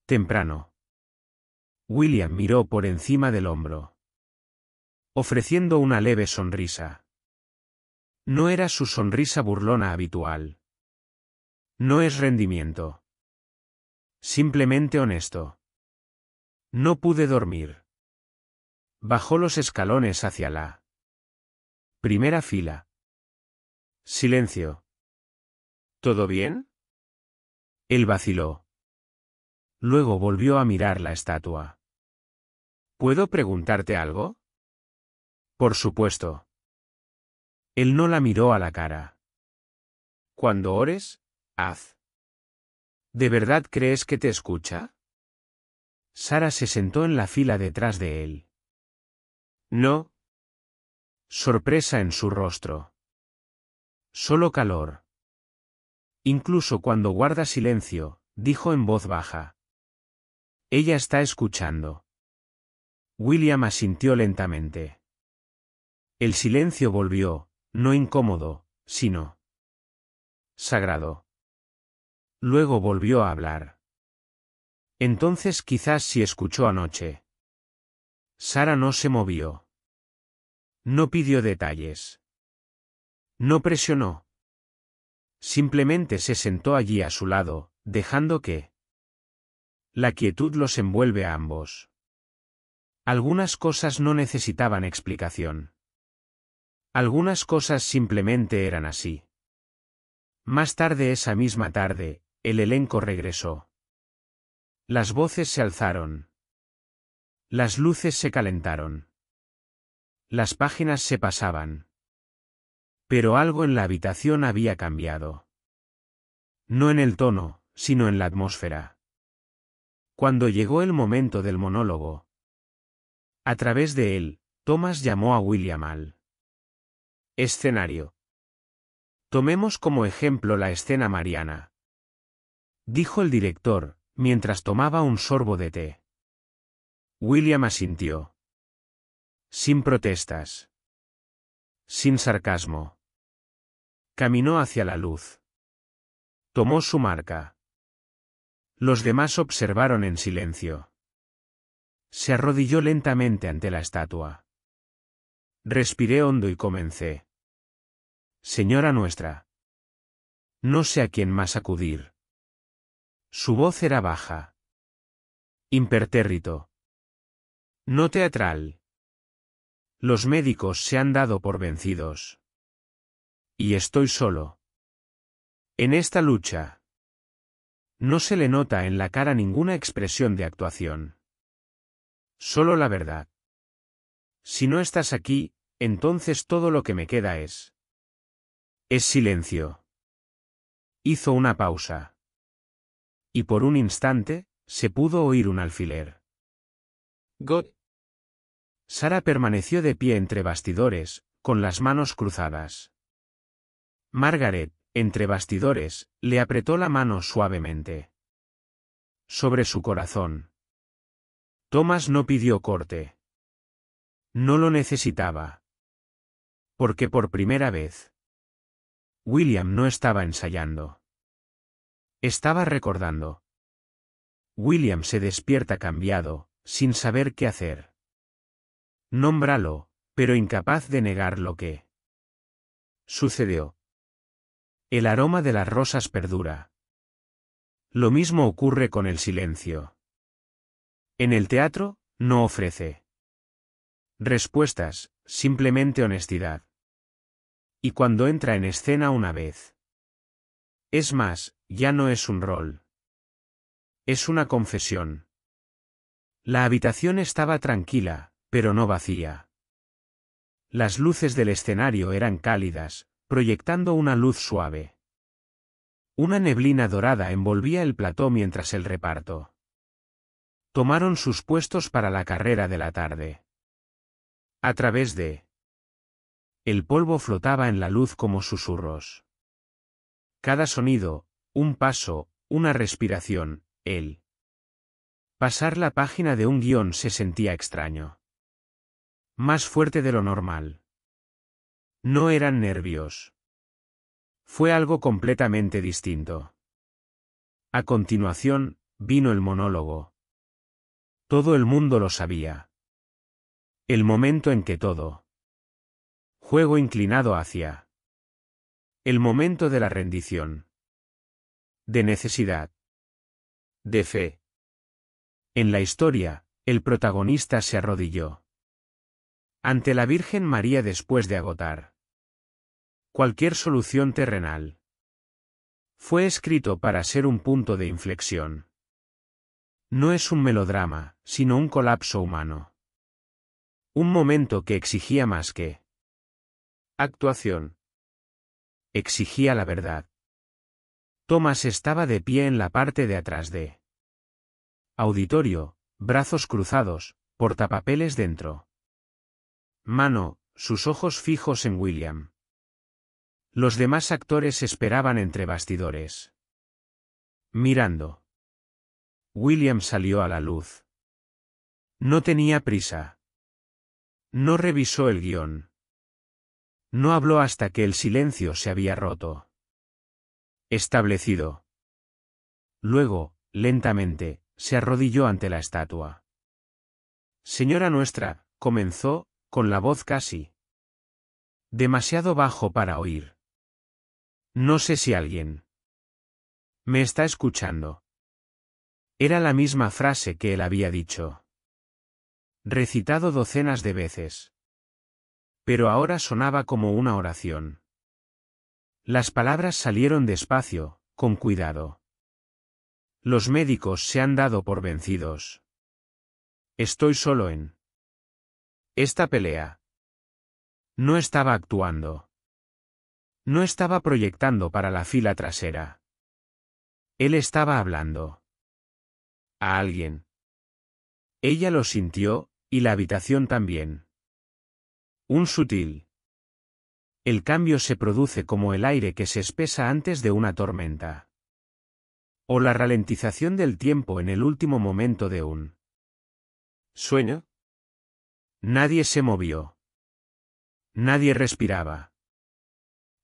Temprano. William miró por encima del hombro. Ofreciendo una leve sonrisa. No era su sonrisa burlona habitual. No es rendimiento. Simplemente honesto. No pude dormir. Bajó los escalones hacia la primera fila. Silencio. ¿Todo bien? Él vaciló. Luego volvió a mirar la estatua. ¿Puedo preguntarte algo? Por supuesto. Él no la miró a la cara. Cuando ores, haz. ¿De verdad crees que te escucha? Sara se sentó en la fila detrás de él. No. Sorpresa en su rostro. Solo calor. Incluso cuando guarda silencio, dijo en voz baja. Ella está escuchando. William asintió lentamente. El silencio volvió, no incómodo, sino sagrado. Luego volvió a hablar. Entonces quizás sí escuchó anoche. Sara no se movió. No pidió detalles. No presionó. Simplemente se sentó allí a su lado, dejando que la quietud los envuelve a ambos. Algunas cosas no necesitaban explicación. Algunas cosas simplemente eran así. Más tarde esa misma tarde, el elenco regresó. Las voces se alzaron. Las luces se calentaron. Las páginas se pasaban. Pero algo en la habitación había cambiado. No en el tono, sino en la atmósfera. Cuando llegó el momento del monólogo, a través de él, Thomas llamó a William al escenario. Tomemos como ejemplo la escena mariana, dijo el director, mientras tomaba un sorbo de té. William asintió. Sin protestas. Sin sarcasmo. Caminó hacia la luz. Tomó su marca. Los demás observaron en silencio. Se arrodilló lentamente ante la estatua. Respiré hondo y comencé. Señora nuestra. No sé a quién más acudir. Su voz era baja. Impertérrito. No teatral. Los médicos se han dado por vencidos. Y estoy solo. En esta lucha. No se le nota en la cara ninguna expresión de actuación. Solo la verdad. Si no estás aquí, entonces todo lo que me queda es silencio. Hizo una pausa. Y por un instante, se pudo oír un alfiler. God. Sara permaneció de pie entre bastidores, con las manos cruzadas. Margaret, entre bastidores, le apretó la mano suavemente sobre su corazón. Thomas no pidió corte. No lo necesitaba. Porque por primera vez, William no estaba ensayando. Estaba recordando. William se despierta cambiado, sin saber qué hacer. Nómbralo, pero incapaz de negar lo que sucedió. El aroma de las rosas perdura. Lo mismo ocurre con el silencio. En el teatro, no ofrece respuestas, simplemente honestidad. Y cuando entra en escena una vez. Es más, ya no es un rol. Es una confesión. La habitación estaba tranquila, pero no vacía. Las luces del escenario eran cálidas, proyectando una luz suave. Una neblina dorada envolvía el plató mientras el reparto tomaron sus puestos para la carrera de la tarde. A través de el polvo flotaba en la luz como susurros. Cada sonido, un paso, una respiración, el pasar la página de un guión se sentía extraño. Más fuerte de lo normal. No eran nervios. Fue algo completamente distinto. A continuación, vino el monólogo. Todo el mundo lo sabía. El momento en que todo juego inclinado hacia El momento de la rendición. De necesidad. De fe. En la historia, el protagonista se arrodilló ante la Virgen María después de agotar cualquier solución terrenal. Fue escrito para ser un punto de inflexión. No es un melodrama, sino un colapso humano. Un momento que exigía más que actuación. Exigía la verdad. Thomas estaba de pie en la parte de atrás de auditorio, brazos cruzados, portapapeles dentro. Mano, sus ojos fijos en William. Los demás actores esperaban entre bastidores. Mirando. William salió a la luz. No tenía prisa. No revisó el guión. No habló hasta que el silencio se había roto. Establecido. Luego, lentamente, se arrodilló ante la estatua. Señora nuestra, comenzó, con la voz casi demasiado bajo para oír. No sé si alguien me está escuchando. Era la misma frase que él había dicho. Recitado docenas de veces. Pero ahora sonaba como una oración. Las palabras salieron despacio, con cuidado. Los médicos se han dado por vencidos. Estoy solo en esta pelea. No estaba actuando. No estaba proyectando para la fila trasera. Él estaba hablando a alguien. Ella lo sintió, y la habitación también. Un sutil. El cambio se produce como el aire que se espesa antes de una tormenta. O la ralentización del tiempo en el último momento de un sueño. Nadie se movió. Nadie respiraba.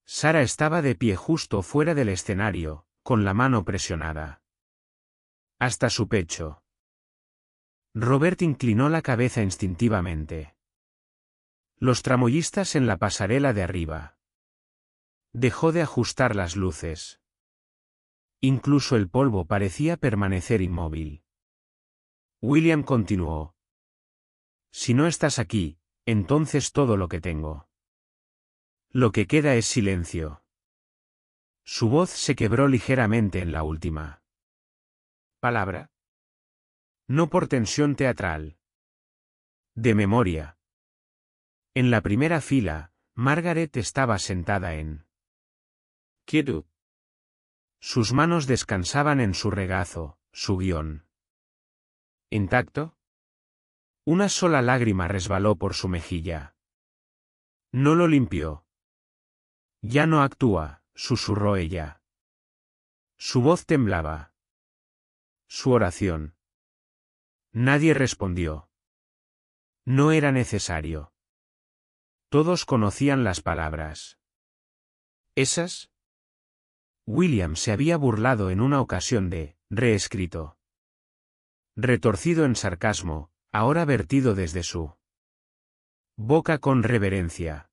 Sara estaba de pie justo fuera del escenario, con la mano presionada hasta su pecho. Robert inclinó la cabeza instintivamente. Los tramoyistas en la pasarela de arriba. Dejó de ajustar las luces. Incluso el polvo parecía permanecer inmóvil. William continuó. Si no estás aquí, entonces todo lo que tengo. Lo que queda es silencio. Su voz se quebró ligeramente en la última palabra. No por tensión teatral. De memoria. En la primera fila, Margaret estaba sentada en quietud. Sus manos descansaban en su regazo, su guión. ¿Intacto? Una sola lágrima resbaló por su mejilla. No lo limpió. Ya no actúa, susurró ella. Su voz temblaba. Su oración. Nadie respondió. No era necesario. Todos conocían las palabras. ¿Esas? William se había burlado en una ocasión de reescrito. Retorcido en sarcasmo, ahora vertido desde su boca con reverencia.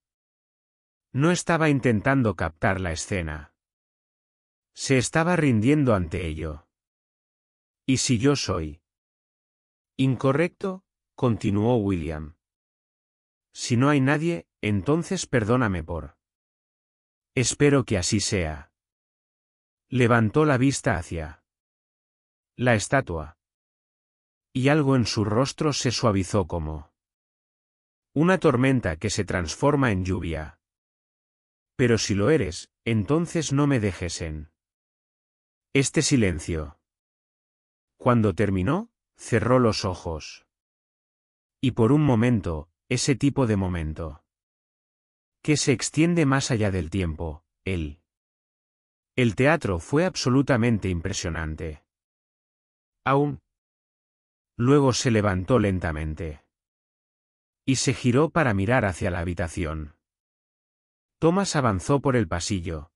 No estaba intentando captar la escena. Se estaba rindiendo ante ello. ¿Y si yo soy incorrecto? Continuó William. Si no hay nadie, entonces perdóname por. Espero que así sea. Levantó la vista hacia la estatua. Y algo en su rostro se suavizó como una tormenta que se transforma en lluvia. Pero si lo eres, entonces no me dejes en este silencio. Cuando terminó, cerró los ojos. Y por un momento, ese tipo de momento que se extiende más allá del tiempo, el teatro fue absolutamente impresionante. Aún. Luego se levantó lentamente. Y se giró para mirar hacia la habitación. Thomas avanzó por el pasillo.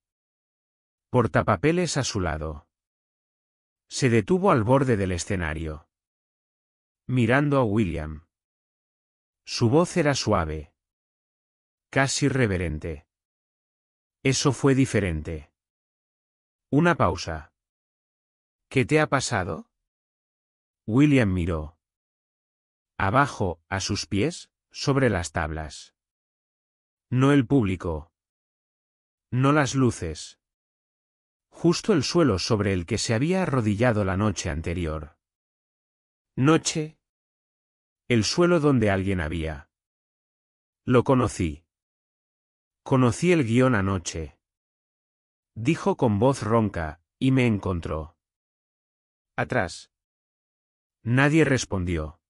Portapapeles a su lado. Se detuvo al borde del escenario. Mirando a William. Su voz era suave. Casi reverente. Eso fue diferente. Una pausa. ¿Qué te ha pasado? William miró. Abajo, a sus pies, sobre las tablas. No el público. No las luces. Justo el suelo sobre el que se había arrodillado la noche anterior. ¿Noche? El suelo donde alguien había. Lo conocí. Conocí el guión anoche. Dijo con voz ronca, y me encontró. Atrás. Nadie respondió.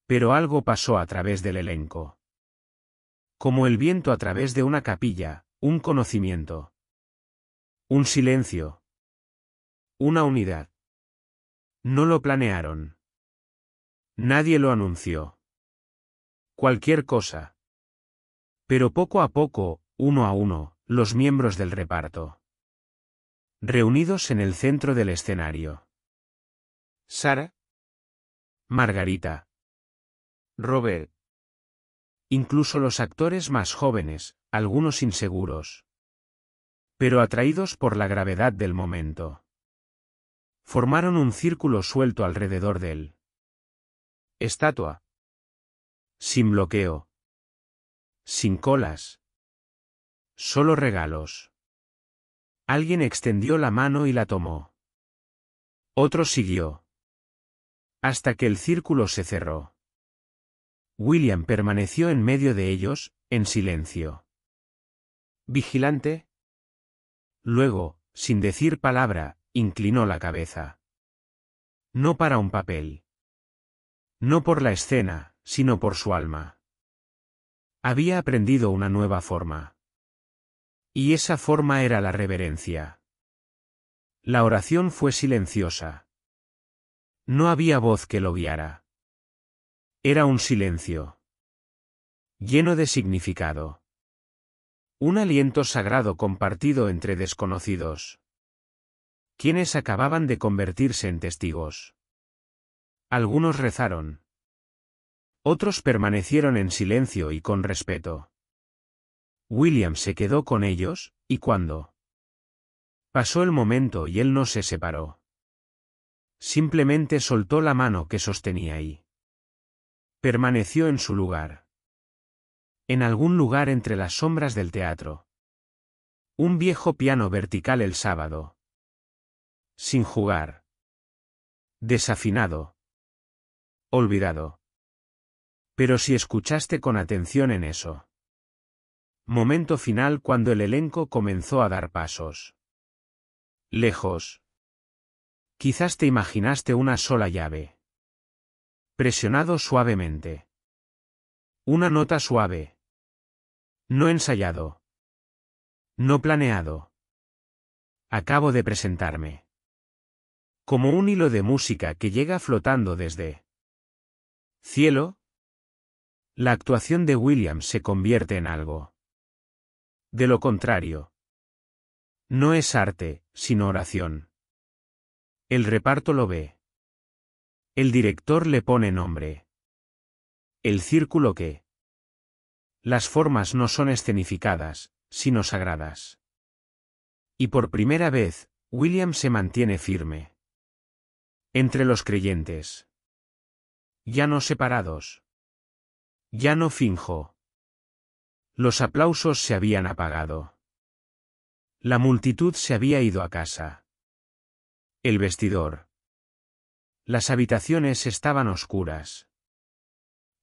Pero algo pasó a través del elenco. Como el viento a través de una capilla, un conocimiento. Un silencio. Una unidad. No lo planearon. Nadie lo anunció. Cualquier cosa. Pero poco a poco, uno a uno, los miembros del reparto. Reunidos en el centro del escenario. Sara. Margarita. Robert. Incluso los actores más jóvenes, algunos inseguros. Pero atraídos por la gravedad del momento. Formaron un círculo suelto alrededor de él. Estatua. Sin bloqueo. Sin colas. Solo regalos. Alguien extendió la mano y la tomó. Otro siguió. Hasta que el círculo se cerró. William permaneció en medio de ellos, en silencio. Vigilante. Luego, sin decir palabra, inclinó la cabeza. No para un papel. No por la escena, sino por su alma. Había aprendido una nueva forma. Y esa forma era la reverencia. La oración fue silenciosa. No había voz que lo guiara. Era un silencio. Lleno de significado. Un aliento sagrado compartido entre desconocidos. Quienes acababan de convertirse en testigos. Algunos rezaron. Otros permanecieron en silencio y con respeto. William se quedó con ellos, y cuando pasó el momento y él no se separó. Simplemente soltó la mano que sostenía y permaneció en su lugar. En algún lugar entre las sombras del teatro. Un viejo piano vertical el sábado. Sin jugar. Desafinado. Olvidado. Pero si escuchaste con atención en eso. Momento final cuando el elenco comenzó a dar pasos. Lejos. Quizás te imaginaste una sola llave. Presionado suavemente. Una nota suave. No ensayado. No planeado. Acabo de presentarme. Como un hilo de música que llega flotando desde cielo. La actuación de William se convierte en algo. De lo contrario. No es arte, sino oración. El reparto lo ve. El director le pone nombre. El círculo que. Las formas no son escenificadas, sino sagradas. Y por primera vez, William se mantiene firme. Entre los creyentes. Ya no separados. Ya no finjo. Los aplausos se habían apagado. La multitud se había ido a casa. El vestidor. Las habitaciones estaban oscuras.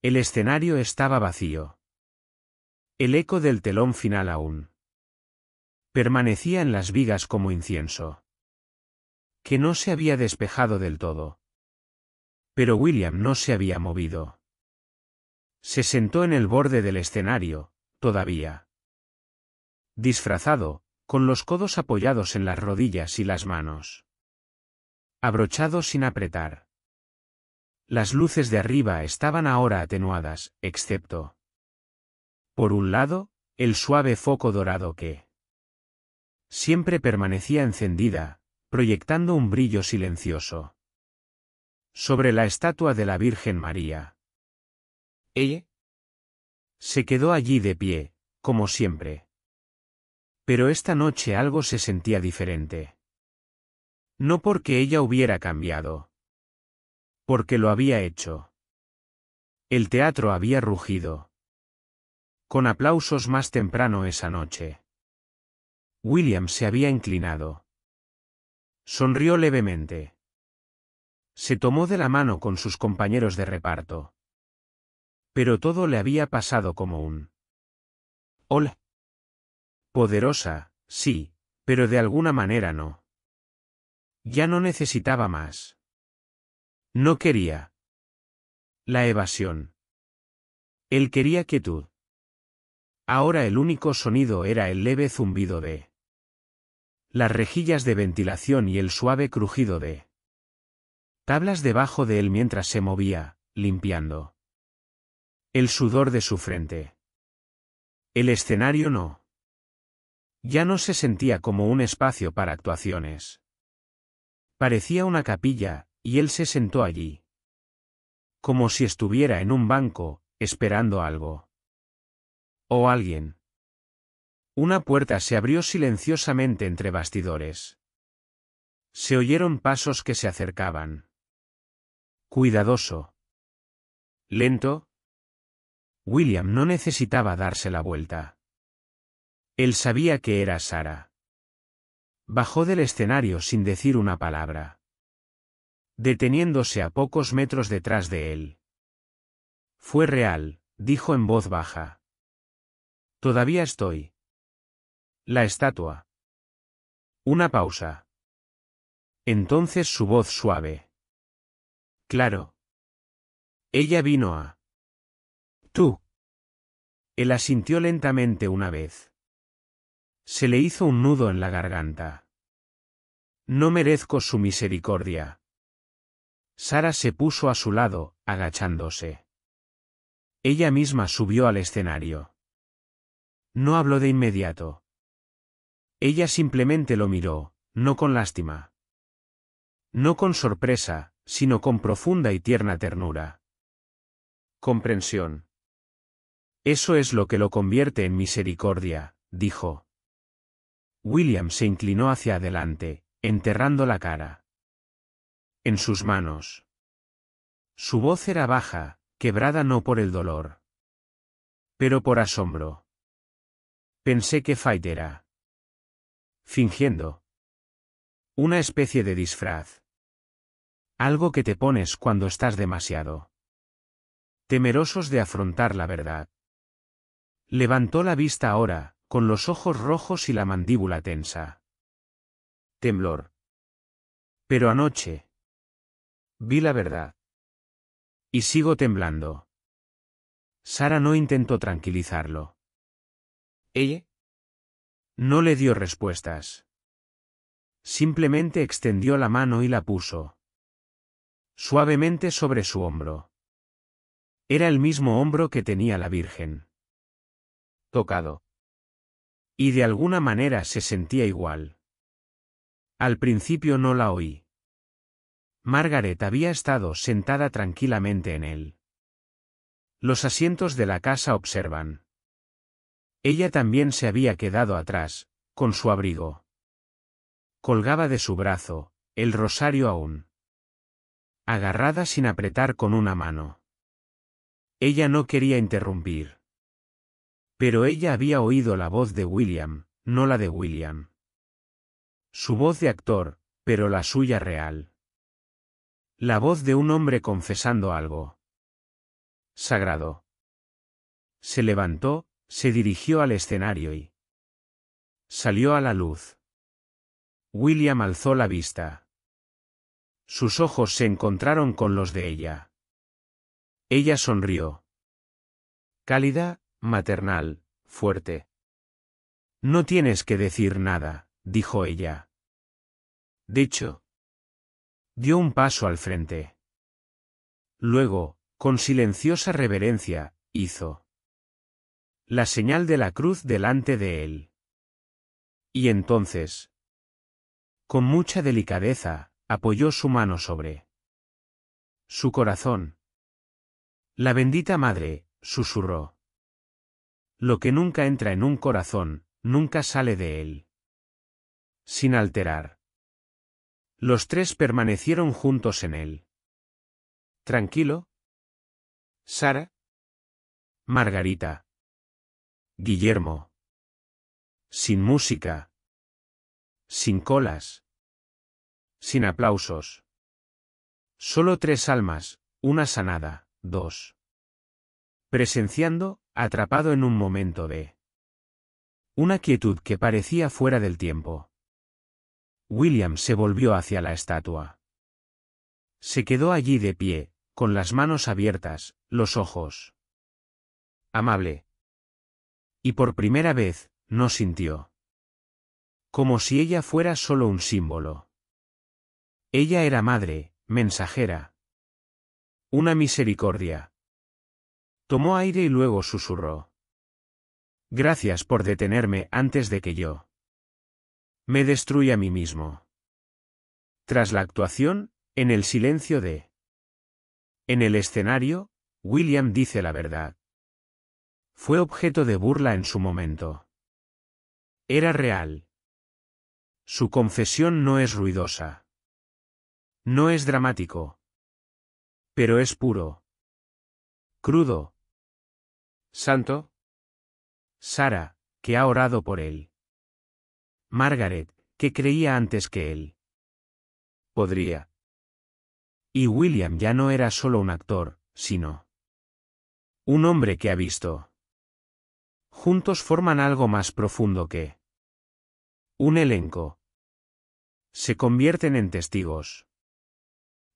El escenario estaba vacío. El eco del telón final aún permanecía en las vigas como incienso. Que no se había despejado del todo. Pero William no se había movido. Se sentó en el borde del escenario, todavía. Disfrazado, con los codos apoyados en las rodillas y las manos. Abrochado sin apretar. Las luces de arriba estaban ahora atenuadas, excepto. Por un lado, el suave foco dorado que siempre permanecía encendida, proyectando un brillo silencioso. Sobre la estatua de la Virgen María. Ella Se quedó allí de pie, como siempre. Pero esta noche algo se sentía diferente. No porque ella hubiera cambiado. Porque lo había hecho. El teatro había rugido. Con aplausos más temprano esa noche. William se había inclinado. Sonrió levemente. Se tomó de la mano con sus compañeros de reparto. Pero todo le había pasado como un hola. Poderosa, sí, pero de alguna manera no. Ya no necesitaba más. No quería. La evasión. Él quería quietud. Ahora el único sonido era el leve zumbido de las rejillas de ventilación y el suave crujido de tablas debajo de él mientras se movía, limpiando el sudor de su frente. El escenario no. Ya no se sentía como un espacio para actuaciones. Parecía una capilla, y él se sentó allí. Como si estuviera en un banco, esperando algo. O alguien. Una puerta se abrió silenciosamente entre bastidores. Se oyeron pasos que se acercaban. Cuidadoso. Lento. William no necesitaba darse la vuelta. Él sabía que era Sarah. Bajó del escenario sin decir una palabra. Deteniéndose a pocos metros detrás de él. Fue real, dijo en voz baja. Todavía estoy. La estatua. Una pausa. Entonces su voz suave. Claro. Ella vino a. Tú. Él asintió lentamente una vez. Se le hizo un nudo en la garganta. No merezco su misericordia. Sarah se puso a su lado, agachándose. Ella misma subió al escenario. No habló de inmediato. Ella simplemente lo miró, no con lástima. No con sorpresa, sino con profunda y tierna ternura. Comprensión. Eso es lo que lo convierte en misericordia, dijo. William se inclinó hacia adelante, enterrando la cara en sus manos. Su voz era baja, quebrada no por el dolor, pero por asombro. Pensé que Fight era fingiendo. Una especie de disfraz. Algo que te pones cuando estás demasiado temerosos de afrontar la verdad. Levantó la vista ahora, con los ojos rojos y la mandíbula tensa. Temblor. Pero anoche vi la verdad. Y sigo temblando. Sarah no intentó tranquilizarlo. ¿Ella? No le dio respuestas. Simplemente extendió la mano y la puso suavemente sobre su hombro. Era el mismo hombro que tenía la Virgen. Tocado. Y de alguna manera se sentía igual. Al principio no la oí. Margaret había estado sentada tranquilamente en él. Los asientos de la casa observan. Ella también se había quedado atrás, con su abrigo. Colgaba de su brazo, el rosario aún. Agarrada sin apretar con una mano. Ella no quería interrumpir. Pero ella había oído la voz de William, no la de William. Su voz de actor, pero la suya real. La voz de un hombre confesando algo sagrado. Se levantó, se dirigió al escenario y salió a la luz. William alzó la vista. Sus ojos se encontraron con los de ella. Ella sonrió. Cálida, maternal, fuerte. No tienes que decir nada, dijo ella. De hecho, dio un paso al frente. Luego, con silenciosa reverencia, hizo la señal de la cruz delante de él. Y entonces, con mucha delicadeza, apoyó su mano sobre su corazón. La bendita madre, susurró. Lo que nunca entra en un corazón, nunca sale de él. Sin alterar. Los tres permanecieron juntos en él. ¿Tranquilo? ¿Sara? Margarita. Guillermo. Sin música. Sin colas. Sin aplausos. Solo tres almas, una sanada, dos. Presenciando, atrapado en un momento de una quietud que parecía fuera del tiempo. William se volvió hacia la estatua. Se quedó allí de pie, con las manos abiertas, los ojos. Amable. Y por primera vez, no sintió. Como si ella fuera solo un símbolo. Ella era madre, mensajera. Una misericordia. Tomó aire y luego susurró. Gracias por detenerme antes de que yo me destruya a mí mismo. Tras la actuación, en el silencio de en el escenario, William dice la verdad. Fue objeto de burla en su momento. Era real. Su confesión no es ruidosa. No es dramático. Pero es puro. Crudo. ¿Santo? Sara, que ha orado por él. Margaret, que creía antes que él Podría. Y William ya no era solo un actor, sino un hombre que ha visto. Juntos forman algo más profundo que un elenco. Se convierten en testigos.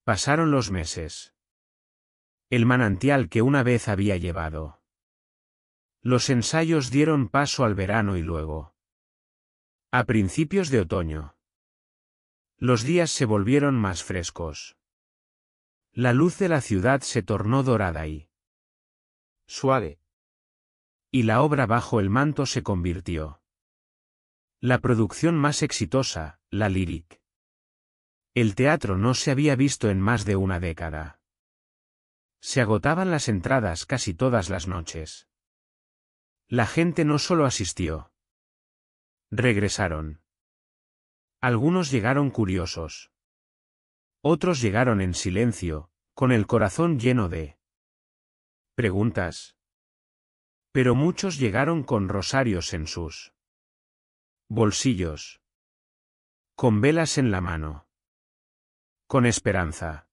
Pasaron los meses. El manantial que una vez había llevado. Los ensayos dieron paso al verano y luego a principios de otoño. Los días se volvieron más frescos. La luz de la ciudad se tornó dorada y suave. Y la obra bajo el manto se convirtió. La producción más exitosa, la Lyric. El teatro no se había visto en más de una década. Se agotaban las entradas casi todas las noches. La gente no solo asistió. Regresaron. Algunos llegaron curiosos. Otros llegaron en silencio, con el corazón lleno de preguntas. Pero muchos llegaron con rosarios en sus bolsillos. Con velas en la mano. Con esperanza.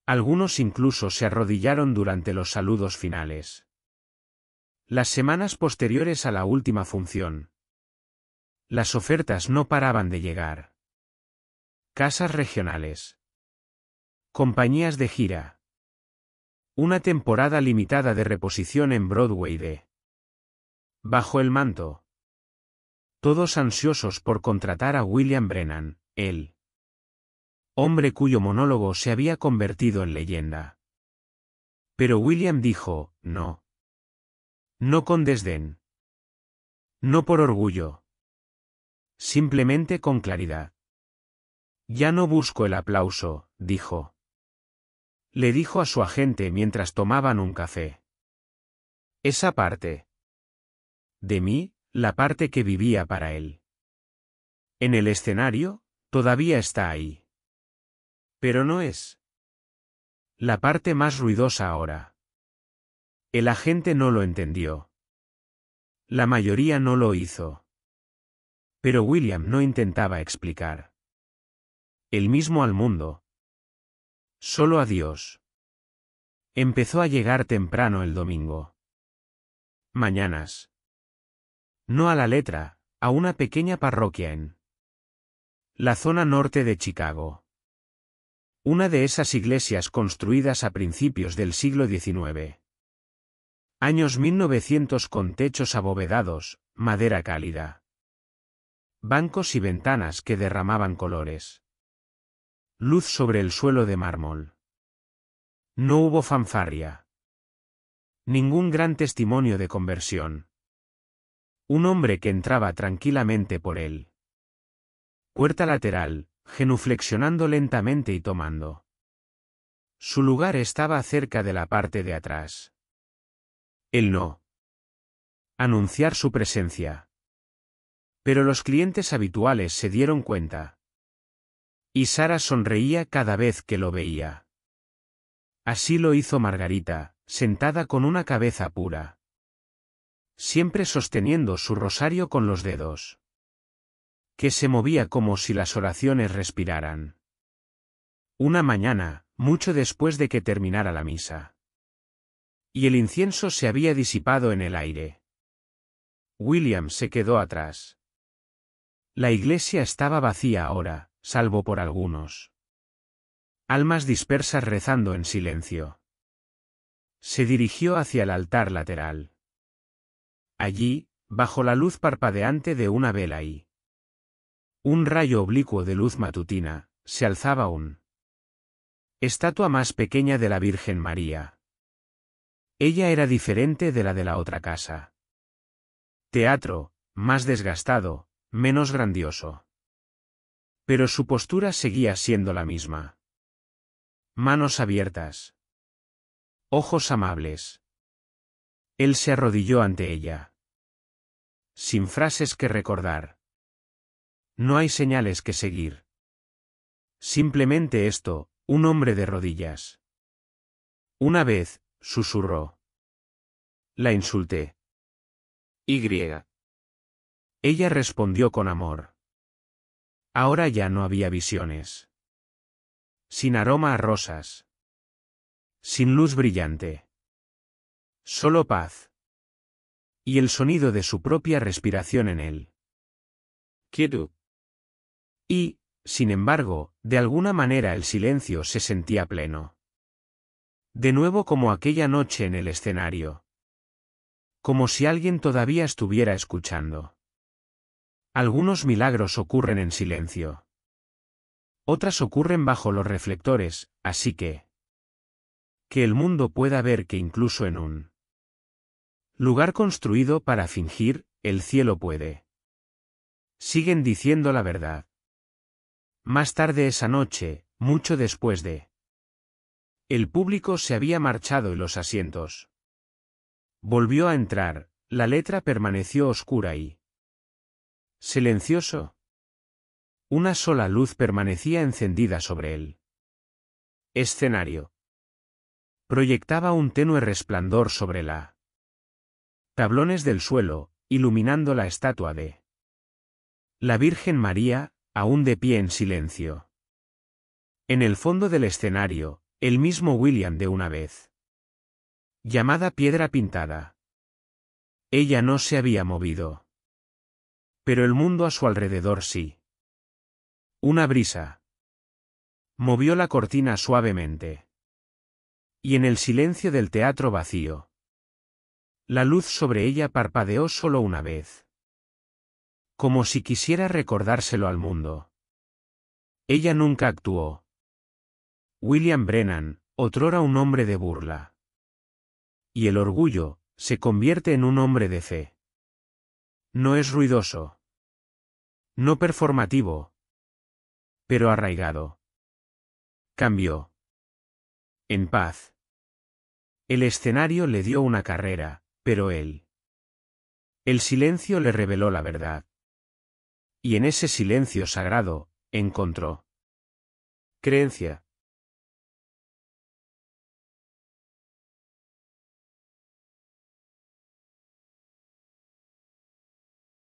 Algunos incluso se arrodillaron durante los saludos finales. Las semanas posteriores a la última función. Las ofertas no paraban de llegar. Casas regionales. Compañías de gira. Una temporada limitada de reposición en Broadway de Bajo el manto. Todos ansiosos por contratar a William Brennan, el hombre cuyo monólogo se había convertido en leyenda. Pero William dijo, no. No con desdén. No por orgullo. Simplemente con claridad. Ya no busco el aplauso, dijo. Le dijo a su agente mientras tomaban un café. Esa parte de mí, la parte que vivía para él. En el escenario, todavía está ahí. Pero no es la parte más ruidosa ahora. El agente no lo entendió. La mayoría no lo hizo. Pero William no intentaba explicar. Él mismo al mundo. Solo a Dios. Empezó a llegar temprano el domingo. Mañanas. No a la letra, a una pequeña parroquia en la zona norte de Chicago. Una de esas iglesias construidas a principios del siglo XIX. Años 1900 con techos abovedados, madera cálida. Bancos y ventanas que derramaban colores. Luz sobre el suelo de mármol. No hubo fanfarria. Ningún gran testimonio de conversión. Un hombre que entraba tranquilamente por él. Puerta lateral, genuflexionando lentamente y tomando. Su lugar estaba cerca de la parte de atrás. Él no. Anunciar su presencia. Pero los clientes habituales se dieron cuenta. Y Sara sonreía cada vez que lo veía. Así lo hizo Margarita, sentada con una cabeza pura. Siempre sosteniendo su rosario con los dedos. Que se movía como si las oraciones respiraran. Una mañana, mucho después de que terminara la misa. Y el incienso se había disipado en el aire. William se quedó atrás. La iglesia estaba vacía ahora, salvo por algunos. Almas dispersas rezando en silencio. Se dirigió hacia el altar lateral. Allí, bajo la luz parpadeante de una vela y un rayo oblicuo de luz matutina, se alzaba un estatua más pequeña de la Virgen María. Ella era diferente de la de la otra casa. Teatro, más desgastado, menos grandioso. Pero su postura seguía siendo la misma. Manos abiertas. Ojos amables. Él se arrodilló ante ella. Sin frases que recordar. No hay señales que seguir. Simplemente esto, un hombre de rodillas. Una vez, susurró. La insulté. Y. Ella respondió con amor. Ahora ya no había visiones. Sin aroma a rosas. Sin luz brillante. Solo paz. Y el sonido de su propia respiración en él. Quietud. Y, sin embargo, de alguna manera el silencio se sentía pleno. De nuevo como aquella noche en el escenario. Como si alguien todavía estuviera escuchando. Algunos milagros ocurren en silencio. Otras ocurren bajo los reflectores, así que el mundo pueda ver que incluso en un lugar construido para fingir, el cielo puede. Siguen diciendo la verdad. Más tarde esa noche, mucho después de el público se había marchado y los asientos volvió a entrar, la letra permaneció oscura y silencioso. Una sola luz permanecía encendida sobre el escenario. Proyectaba un tenue resplandor sobre la tablones del suelo, iluminando la estatua de la Virgen María, aún de pie en silencio. En el fondo del escenario, el mismo William de una vez llamada piedra pintada. Ella no se había movido. Pero el mundo a su alrededor sí. Una brisa movió la cortina suavemente. Y en el silencio del teatro vacío, la luz sobre ella parpadeó solo una vez. Como si quisiera recordárselo al mundo. Ella nunca actuó. William Brennan, otrora un hombre de burla. Y el orgullo, se convierte en un hombre de fe. No es ruidoso. No performativo. Pero arraigado. Cambió. En paz. El escenario le dio una carrera, pero él. El silencio le reveló la verdad. Y en ese silencio sagrado, encontró creencia.